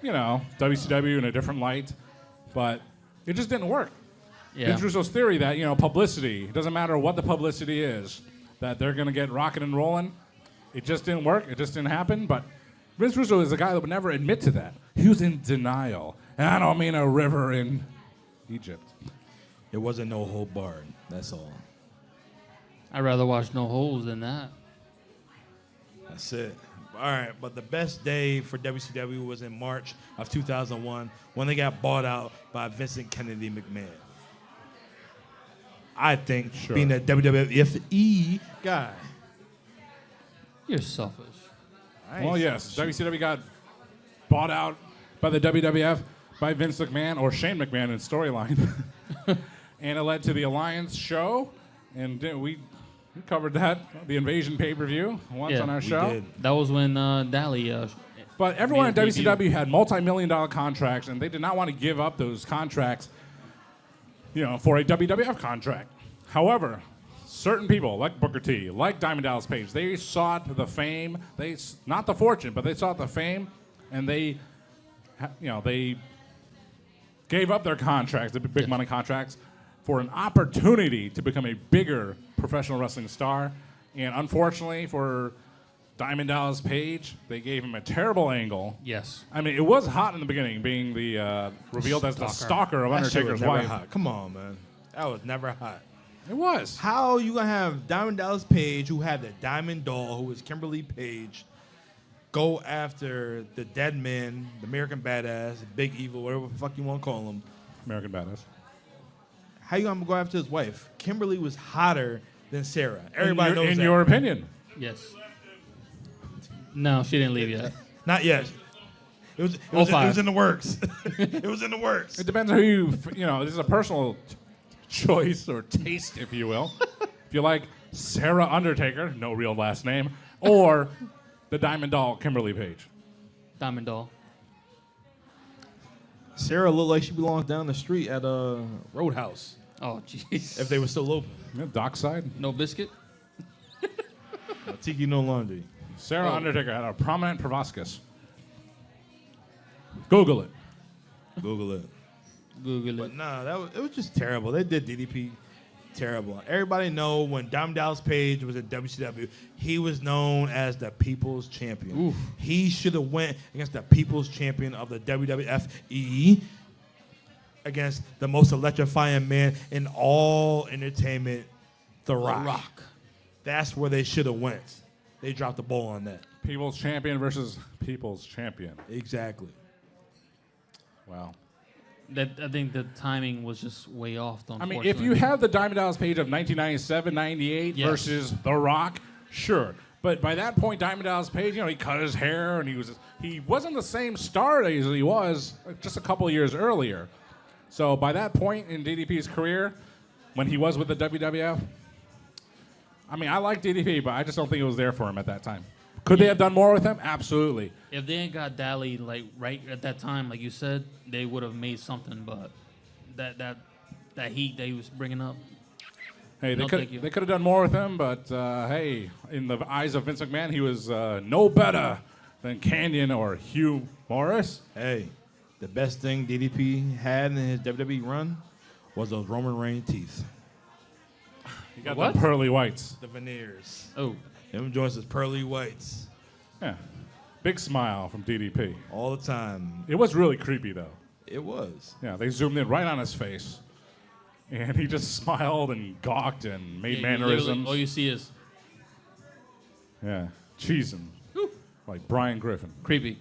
WCW in a different light. But it just didn't work. Yeah. Vince Russo's theory that, publicity, it doesn't matter what the publicity is, that they're going to get rocking and rolling. It just didn't work. It just didn't happen. But Vince Russo is a guy that would never admit to that. He was in denial. And I don't mean a river in Egypt. It wasn't no hold barred. That's all. I'd rather watch No Holes than that. That's it. All right, but the best day for WCW was in March of 2001 when they got bought out by Vincent Kennedy McMahon. I think Sure. being a WWE guy. You're selfish. Well, yes, WCW got bought out by the WWF by Vince McMahon or Shane McMahon in storyline. And it led to the Alliance show. And we covered that, the Invasion pay-per-view, once Yeah, on our We show. did. That was when Dally. But everyone in made a debut. WCW had multi-million-dollar contracts, and they did not want to give up those contracts, for a WWF contract. However, certain people, like Booker T, like Diamond Dallas Page, they sought the fame, not the fortune, but they sought the fame, and they gave up their contracts, the big money contracts, for an opportunity to become a bigger professional wrestling star. And unfortunately for Diamond Dallas Page, they gave him a terrible angle. Yes. I mean, it was hot in the beginning, being the revealed as the stalker of That shit Undertaker's was never wife. hot. Come on, man. That was never hot. It was. How you gonna have Diamond Dallas Page, who had the Diamond Doll, who was Kimberly Page, go after the Dead Man, the American Badass, Big Evil, whatever the fuck you want to call him? American Badass. How you gonna go after his wife? Kimberly was hotter than Sarah. Everybody knows in that. your opinion. Yes. No, she didn't leave yet. Not yet. It was in the works. It was in the works. It depends on who this is a personal choice or taste, if you will. If you like Sarah Undertaker, no real last name, or the Diamond Doll, Kimberly Page. Diamond Doll. Sarah looked like she belongs down the street at a Roadhouse. Oh, jeez. If they were still open. Yeah, Dockside. No biscuit? Tiki no laundry. Sarah Undertaker had a prominent proboscis. Google it. Google it. Google But it. nah, it was just terrible. They did DDP terrible. Everybody know when Diamond Dallas Page was at WCW, he was known as the People's Champion. Oof. He should have went against the People's Champion of the WWF against the most electrifying man in all entertainment, The Rock. That's where they should have went. They dropped the ball on that. People's Champion versus People's Champion. Exactly. Wow. I think the timing was just way off. I mean, if you have the Diamond Dallas Page of 1997, 98 Yes. versus The Rock, sure. But by that point, Diamond Dallas Page, he cut his hair and he wasn't the same star as he was just a couple of years earlier. So by that point in DDP's career, when he was with the WWF, I mean, I like DDP, but I just don't think it was there for him at that time. Could they have done more with him? Absolutely. If they ain't got Dally right at that time, like you said, they would have made something. But that heat they was bringing up. Hey, No, thank you. they could have done more with him, but hey, in the eyes of Vince McMahon, he was no better than Canyon or Hugh Morris. Hey, the best thing DDP had in his WWE run was those Roman Reigns teeth. He got What? the pearly whites. The veneers. Oh, Them joints is pearly whites Yeah, big smile from DDP. all the time. It was really creepy though. It was. Yeah, they zoomed in right on his face, and he just smiled and gawked and made mannerisms. All you see is Yeah, cheesing like Brian Griffin. creepy.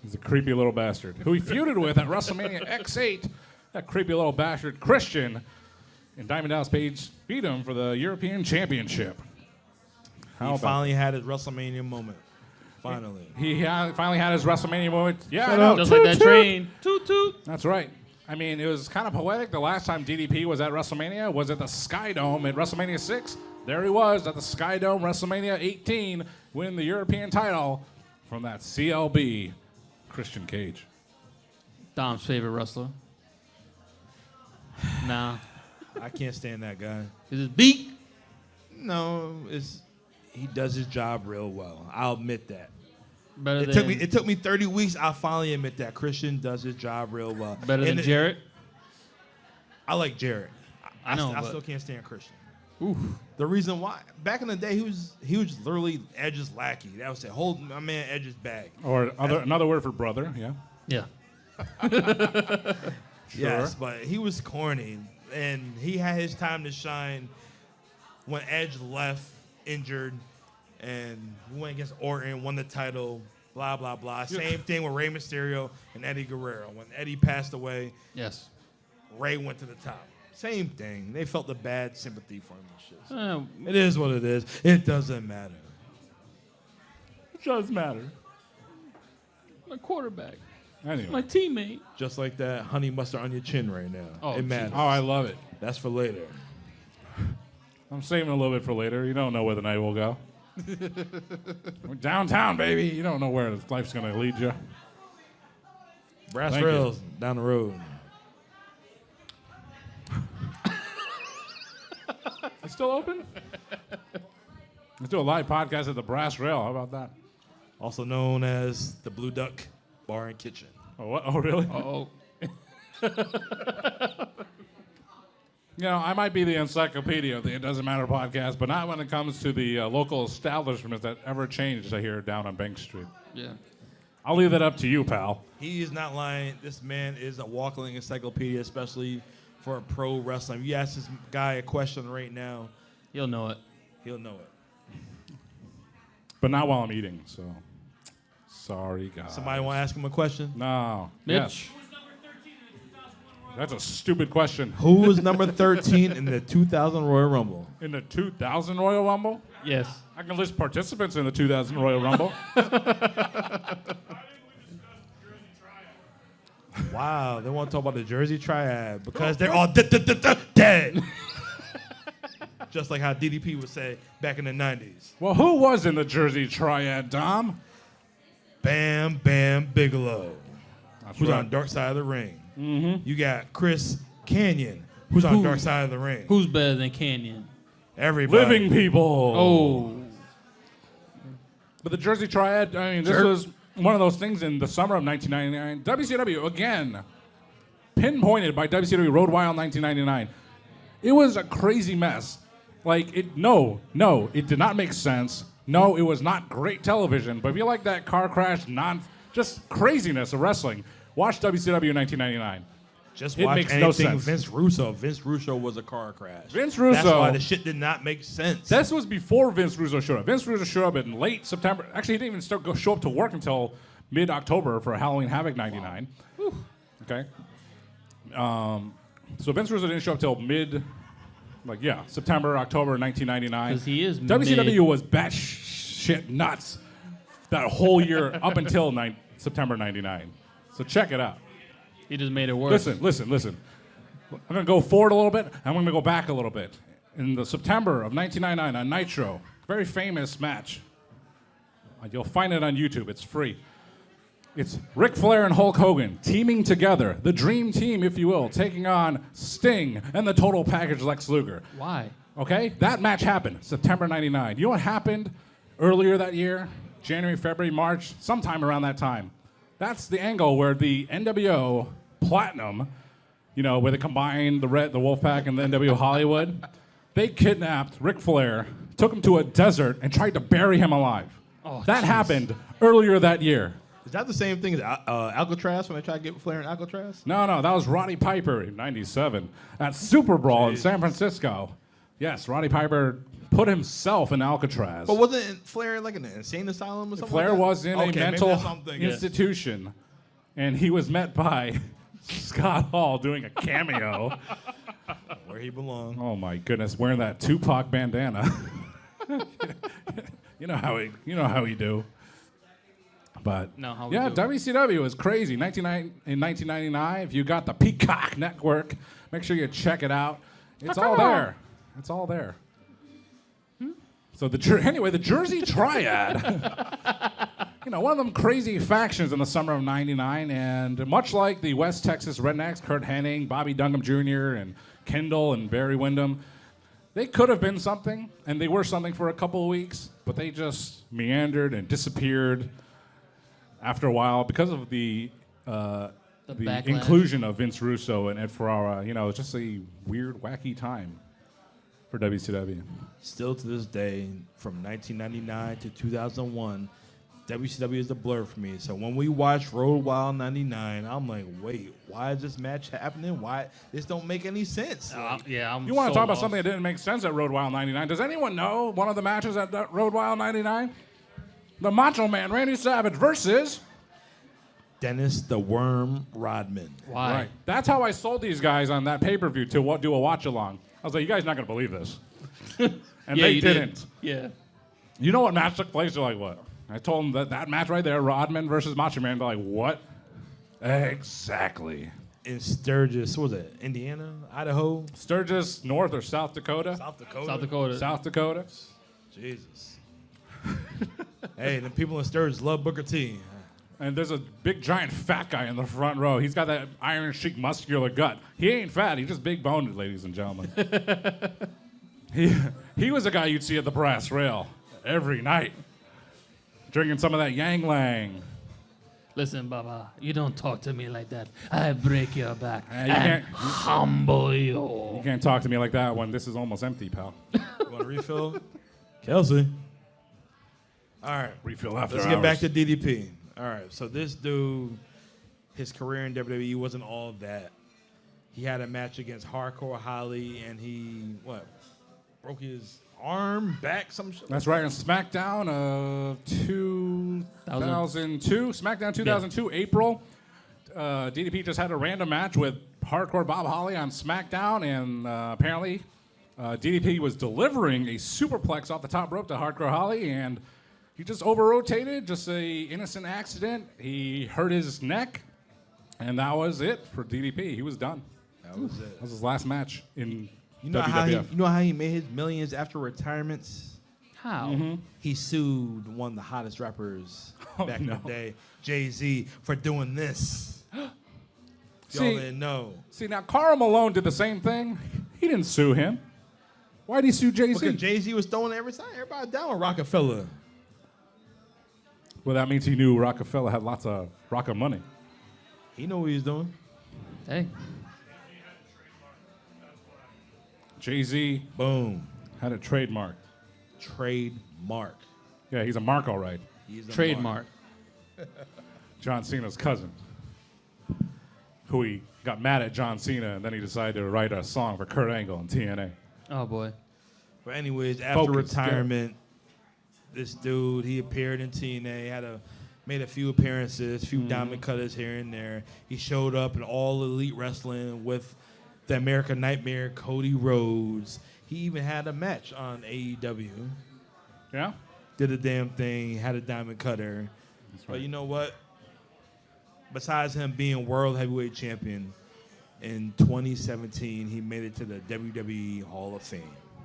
He's a creepy little bastard who he feuded with at WrestleMania X8. That creepy little bastard Christian, and Diamond Dallas Page beat him for the European Championship. How He about finally had his WrestleMania moment. Finally. he finally had his WrestleMania moment. Yeah, I Shut know. up. Just Toot, like that toot. train. Toot toot. That's right. I mean, it was kind of poetic. The last time DDP was at WrestleMania was at the Sky Dome at WrestleMania 6. There he was at the Sky Dome, WrestleMania 18, winning the European title from that CLB, Christian Cage. Dom's favorite wrestler. Nah, I can't stand that guy. is it beat? No, he does his job real well. I'll admit that. Better It took me 30 weeks. I'll finally admit that Christian does his job real well. better than And Jarrett. I like Jarrett. I know, I but- still can't stand Christian. Oof. The reason why, back in the day, he was literally Edge's lackey. That was it. Hold my man Edge's bag. Or another word for brother, yeah. Yeah. Yes, but he was corny, and he had his time to shine when Edge left injured, and he went against Orton, won the title, blah, blah, blah. Same thing with Rey Mysterio and Eddie Guerrero. When Eddie passed away, Yes. Rey went to the top. Same thing. They felt the bad sympathy for him and shit. Uh, It is what it is. It doesn't matter. It does matter. my quarterback. Anyway. My teammate. Just like that honey mustard on your chin right now. Oh, it matters. Oh, I love it. That's for later. I'm saving a little bit for later. You don't know where the night will go. We're downtown, baby. You don't know where life's going to lead you. Brass Thank you. rails down the road. It's still open? Let's do a live podcast at the Brass Rail. How about that? Also known as the Blue Duck Bar and Kitchen. Oh, what? Oh really? Oh. You know, I might be the encyclopedia of the It Doesn't Matter podcast, but not when it comes to the local establishments that ever changed here down on Bank Street. Yeah. I'll leave that up to you, pal. He is not lying. This man is a walking encyclopedia, especially for pro wrestling. If you ask this guy a question right now, You'll know it. he'll know it. But not while I'm eating, so sorry, guys. Somebody want to ask him a question? No. Mitch. Yes. That's a stupid question. Who was number 13 in the 2000 Royal Rumble? In the 2000 Royal Rumble? Yes. I can list participants in the 2000 Royal Rumble. Wow, they want to talk about the Jersey Triad because they're all dead. Just like how DDP would say back in the 90s. Well, who was in the Jersey Triad, Dom? Bam Bam Bigelow, That's who's right. on Dark Side of the Ring. Mm-hmm. You got Chris Canyon, who's on Who? Dark Side of the Ring. Who's better than Canyon? Everybody. Living people. Oh. But the Jersey Triad, I mean, this Sure. was one of those things in the summer of 1999. WCW, again, pinpointed by WCW Road Wild 1999. It was a crazy mess. Like, it did not make sense. No, it was not great television. But if you like that car crash, just craziness of wrestling, watch WCW 1999. Just It watch makes anything no sense. Vince Russo. Vince Russo was a car crash. Vince Russo. That's why the shit did not make sense. This was before Vince Russo showed up. Vince Russo showed up in late September. Actually, he didn't even show up to work until mid-October for Halloween Havoc 99. Okay. So Vince Russo didn't show up till September, October 1999. Because he is WCW was batshit nuts that whole year up until September 99. So check it out. He just made it worse. Listen. I'm going to go forward a little bit, and I'm going to go back a little bit. In the September of 1999 on Nitro, very famous match. You'll find it on YouTube. It's free. It's Ric Flair and Hulk Hogan teaming together, the dream team, if you will, taking on Sting and the total package Lex Luger. Why? Okay? That match happened September 99. You know what happened earlier that year? January, February, March, sometime around that time. That's the angle where the NWO Platinum, where they combined the Wolfpack and the NWO Hollywood, they kidnapped Ric Flair, took him to a desert, and tried to bury him alive. Oh, that geez. happened earlier that year. Is that the same thing as Alcatraz when they tried to get Flair in Alcatraz? No, that was Roddy Piper in '97 at Super Brawl in San Francisco. Yes, Roddy Piper put himself in Alcatraz. But wasn't Flair like an insane asylum or something? Flair like that? was in a mental Yeah. institution, and he was met by Scott Hall doing a cameo. Where he belonged. Oh my goodness, wearing that Tupac bandana. You know how we do. But No, how we yeah, do. WCW is crazy. In 1999, if you got the Peacock Network, make sure you check it out. It's all there. It's all there. So the Jersey Triad, one of them crazy factions in the summer of '99, and much like the West Texas Rednecks, Kurt Hennig, Bobby Dunham Jr., and Kendall and Barry Windham, they could have been something, and they were something for a couple of weeks, but they just meandered and disappeared after a while because of the backlash. inclusion of Vince Russo and Ed Ferrara. It's just a weird, wacky time for WCW. Still to this day, from 1999 to 2001, WCW is a blur for me. So when we watch Road Wild 99, I'm like, wait, why is this match happening? Why? This don't make any sense. I'm You want to so talk about lost. something that didn't make sense at Road Wild 99? Does anyone know one of the matches at Road Wild 99? The Macho Man, Randy Savage versus... Dennis the Worm Rodman. Why? Right. That's how I sold these guys on that pay-per-view to do a watch-along. I was like, you guys are not going to believe this. And Yeah, they you did. didn't. Yeah. You know what match took place? They're like, what? I told them that match right there, Rodman versus Macho Man, they're like, what? Exactly. In Sturgis, what was it? Indiana? Idaho? Sturgis, North or South Dakota? South Dakota? South Dakota. South Dakota. Jesus. Hey, the people in Sturgis love Booker T. And there's a big, giant, fat guy in the front row. He's got that Iron Sheik muscular gut. He ain't fat. He's just big-boned, ladies and gentlemen. He was a guy you'd see at the brass rail every night, drinking some of that Yang Lang. Listen, Baba, you don't talk to me like that. I break your back You and can't- humble you. You can't talk to me like that when this is almost empty, pal. You want a refill? Kelsey. All right. Refill after Let's hours. get back to DDP. All right. So this dude, his career in WWE wasn't all that. He had a match against Hardcore Holly, and he, broke his arm, back, some shit. That's right. On SmackDown of 2002, SmackDown 2002, April, DDP just had a random match with Hardcore Bob Holly on SmackDown, and apparently DDP was delivering a superplex off the top rope to Hardcore Holly, and he just over-rotated, just a innocent accident. He hurt his neck, and that was it for DDP. He was done. That was it. That was his last match in You know WWF. how he made his millions after retirements? How? Mm-hmm. He sued one of the hottest rappers back in no. the day, Jay-Z, for doing this. Y'all See- didn't know. See, now Karl Malone did the same thing. He didn't sue him. Why did he sue Jay-Z? Because Jay-Z was throwing everybody down with Rockefeller. Well, that means he knew Rockefeller had lots of rocket money. He knew what he was doing. Hey. Jay-Z Boom. had it trademarked. Trademark. Yeah, he's a mark, all right. He's a Trademark. John Cena's cousin, who he got mad at John Cena, and then he decided to write a song for Kurt Angle in TNA. Oh, boy. But anyways, after Focus, retirement, this dude, he appeared in TNA, made a few appearances, few diamond cutters here and there. He showed up in All Elite Wrestling with the American Nightmare, Cody Rhodes. He even had a match on AEW. Yeah? Did a damn thing, had a diamond cutter. But you know what? Besides him being World Heavyweight Champion, in 2017, he made it to the WWE Hall of Fame.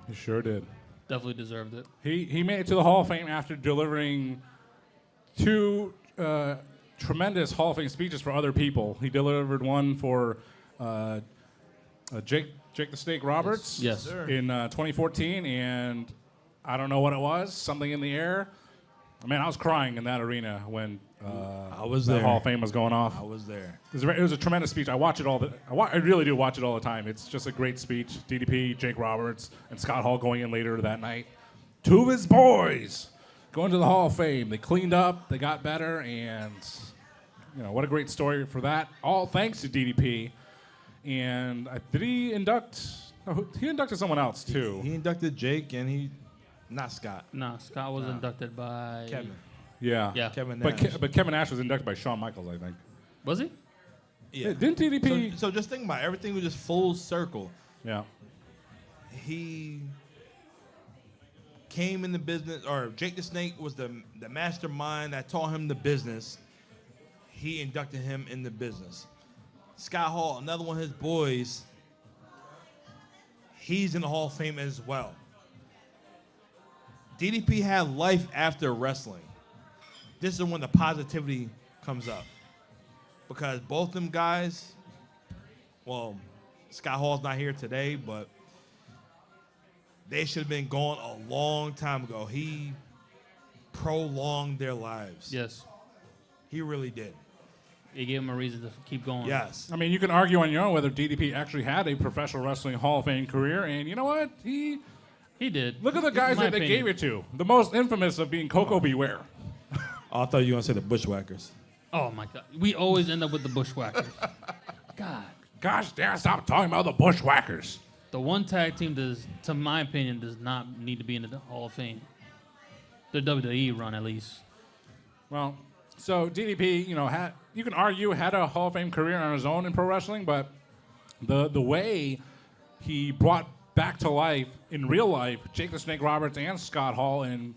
He sure did. Definitely deserved it. He made it to the Hall of Fame after delivering two tremendous Hall of Fame speeches for other people. He delivered one for Jake the Snake Roberts Yes. in 2014, and I don't know what it was, something in the air. Man, I was crying in that arena when I was the there. Hall of Fame was going off. I was there. It was a tremendous speech. I watch it I really do watch it all the time. It's just a great speech. DDP, Jake Roberts, and Scott Hall going in later that night. Two of his boys going to the Hall of Fame. They cleaned up, they got better, and what a great story for that. All thanks to DDP. And did he induct? No, he inducted someone else too. He inducted Jake, and not Scott. Nah, Scott was inducted by Kevin. Yeah. Yeah. Kevin Nash. But Kevin Nash was inducted by Shawn Michaels, I think. Was he? Yeah. Didn't DDP? So just think about it. Everything was just full circle. Yeah. He came in the business, or Jake the Snake was the mastermind that taught him the business. He inducted him in the business. Scott Hall, another one of his boys, he's in the Hall of Fame as well. DDP had life after wrestling. This is when the positivity comes up. Because both them guys, well, Scott Hall's not here today, but they should have been gone a long time ago. He prolonged their lives. Yes. He really did. It gave him a reason to keep going. Yes. I mean, you can argue on your own whether DDP actually had a professional wrestling Hall of Fame career, and you know what? He did. Look at the guys My that they opinion. gave it to. The most infamous of being Coco Beware. Oh, I thought you were going to say the Bushwhackers. Oh my God. We always end up with the Bushwhackers. God. Gosh damn, stop talking about the Bushwhackers. The one tag team to my opinion, does not need to be in the Hall of Fame. The WWE run, at least. Well, so DDP, you can argue had a Hall of Fame career on his own in pro wrestling, but the way he brought back to life in real life Jake the Snake Roberts and Scott Hall and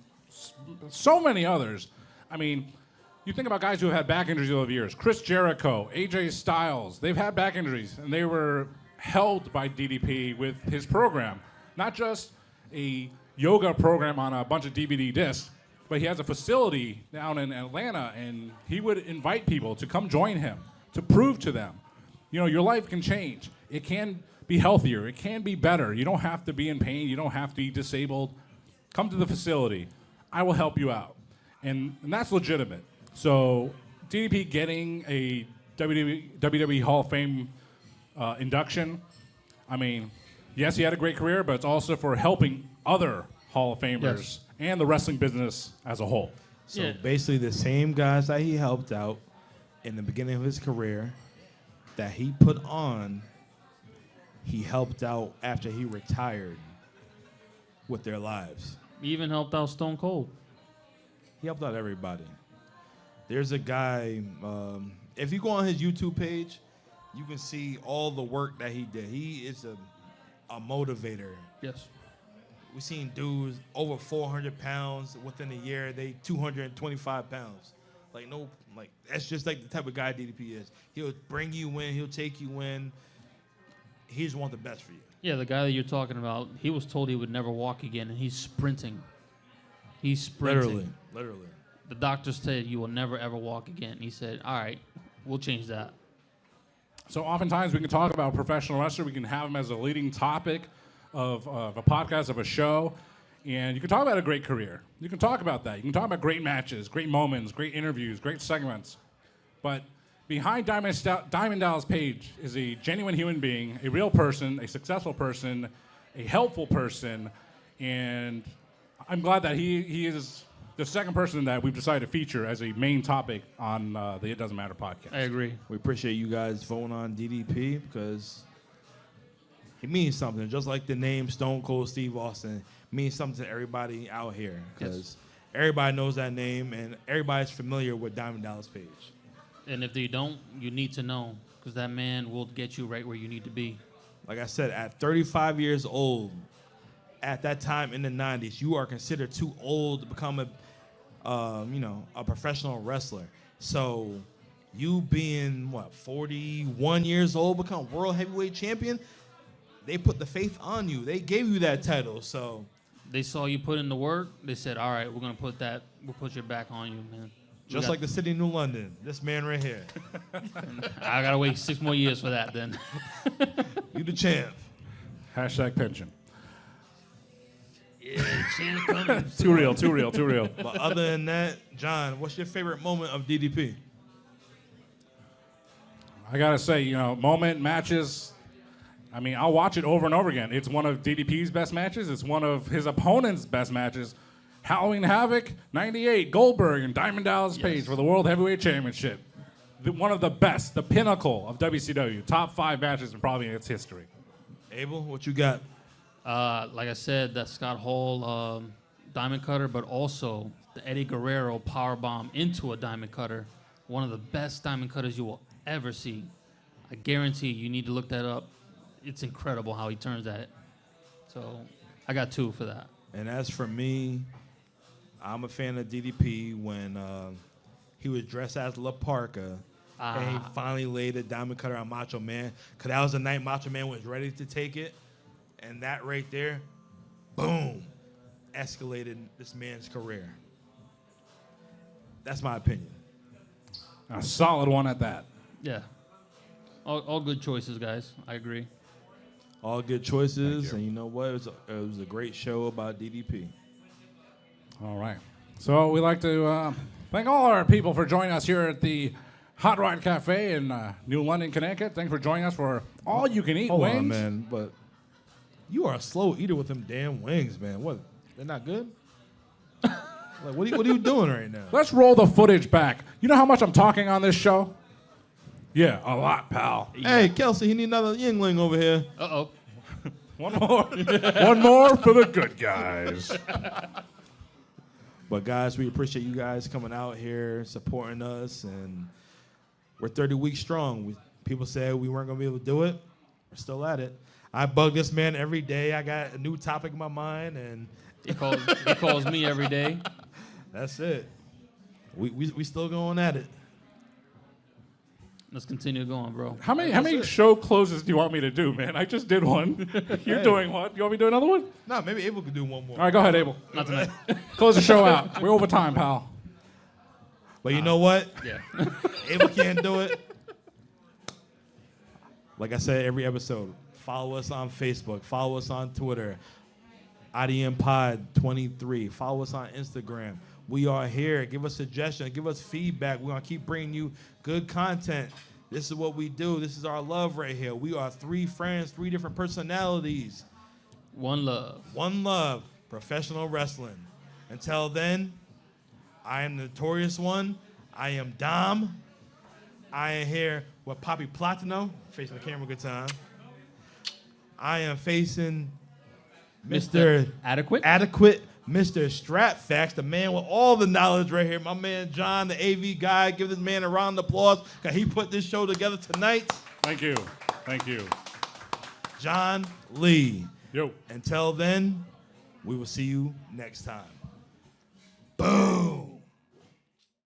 so many others. I mean, you think about guys who have had back injuries over the years. Chris Jericho, AJ Styles, they've had back injuries, and they were held by DDP with his program. Not just a yoga program on a bunch of DVD discs, but he has a facility down in Atlanta, and he would invite people to come join him, to prove to them, your life can change. It can be healthier. It can be better. You don't have to be in pain. You don't have to be disabled. Come to the facility. I will help you out. And that's legitimate. So DDP getting a WWE Hall of Fame induction, I mean, yes, he had a great career, but it's also for helping other Hall of Famers Yes. and the wrestling business as a whole. So Yeah. basically the same guys that he helped out in the beginning of his career that he put on, he helped out after he retired with their lives. He even helped out Stone Cold. He helped out everybody. There's a guy, if you go on his YouTube page, you can see all the work that he did. He is a motivator. Yes. We've seen dudes over 400 pounds within a year. They 225 pounds. That's just like the type of guy DDP is. He'll bring you in. He'll take you in. He just wants the best for you. Yeah, the guy that you're talking about, he was told he would never walk again, and he's sprinting. He's sprinting. Literally. The doctors said you will never, ever walk again. He said, all right, we'll change that. So oftentimes we can talk about a professional wrestler. We can have him as a leading topic of a podcast, of a show. And you can talk about a great career. You can talk about that. You can talk about great matches, great moments, great interviews, great segments. But behind Diamond Dallas Page is a genuine human being, a real person, a successful person, a helpful person. And I'm glad that he is the second person that we've decided to feature as a main topic on the It Doesn't Matter podcast. I agree. We appreciate you guys voting on DDP because he means something. Just like the name Stone Cold Steve Austin means something to everybody out here. Because Everybody knows that name, and everybody's familiar with Diamond Dallas Page. And if they don't, you need to know, because that man will get you right where you need to be. Like I said, at 35 years old, at that time in the 90s, you are considered too old to become a professional wrestler. So you being, 41 years old, become world heavyweight champion, they put the faith on you. They gave you that title, so. They saw you put in the work. They said, all right, we'll put your back on you, man. Just like the city of New London, this man right here. I got to wait 6 more years for that then. You the champ. Hashtag pension. Yeah, champ coming. Too real. But other than that, John, what's your favorite moment of DDP? I gotta say, moment, matches. I mean, I'll watch it over and over again. It's one of DDP's best matches. It's one of his opponent's best matches. Halloween Havoc, 98, Goldberg and Diamond Dallas Page for the World Heavyweight Championship. One of the best, the pinnacle of WCW. Top 5 matches in probably its history. Abel, what you got? Like I said, that Scott Hall diamond cutter, but also the Eddie Guerrero powerbomb into a diamond cutter. One of the best diamond cutters you will ever see. I guarantee you need to look that up. It's incredible how he turns at it. So I got 2 for that. And as for me, I'm a fan of DDP when he was dressed as La Parka and he finally laid a diamond cutter on Macho Man. Because that was the night Macho Man was ready to take it. And that right there, boom, escalated this man's career. That's my opinion. A solid one at that. Yeah. All good choices, guys. I agree. All good choices, and you know what? It was a great show about DDP. All right. So we'd like to thank all our people for joining us here at the Hot Rod Cafe in New London, Connecticut. Thanks for joining us for all you can eat Hold wings. on, man, but you are a slow eater with them damn wings, man. What? They're not good? Like, what are you doing right now? Let's roll the footage back. You know how much I'm talking on this show? Yeah, a lot, pal. Hey, Kelsey, he need another Yingling over here. Uh-oh. One more. One more for the good guys. But guys, we appreciate you guys coming out here, supporting us, and we're 30 weeks strong. People said we weren't going to be able to do it. We're still at it. I bug this man every day. I got a new topic in my mind, and He calls me every day. that's it. We still going at it. Let's continue going, bro. How many show closes do you want me to do, man? I just did one. You're doing one. You want me to do another one? No, maybe Abel could do one more. All right, go ahead, Abel. Not tonight. Close the show out. We're over time, pal. But you know what? Yeah. Abel can't do it. Like I said, every episode, follow us on Facebook. Follow us on Twitter. IDM Pod 23. Follow us on Instagram. We are here. Give us suggestions. Give us feedback. We're going to keep bringing you good content. This is what we do. This is our love right here. We are 3 friends, 3 different personalities. One love. One love. Professional wrestling. Until then, I am the Notorious One. I am Dom. I am here with Poppy Platino. Facing the camera good time. I am facing Mr. Adequate. Mr. Strapfax, the man with all the knowledge right here. My man John, the AV guy. Give this man a round of applause because he put this show together tonight. Thank you. Thank you. John Lee. Yo. Until then, we will see you next time. Boom.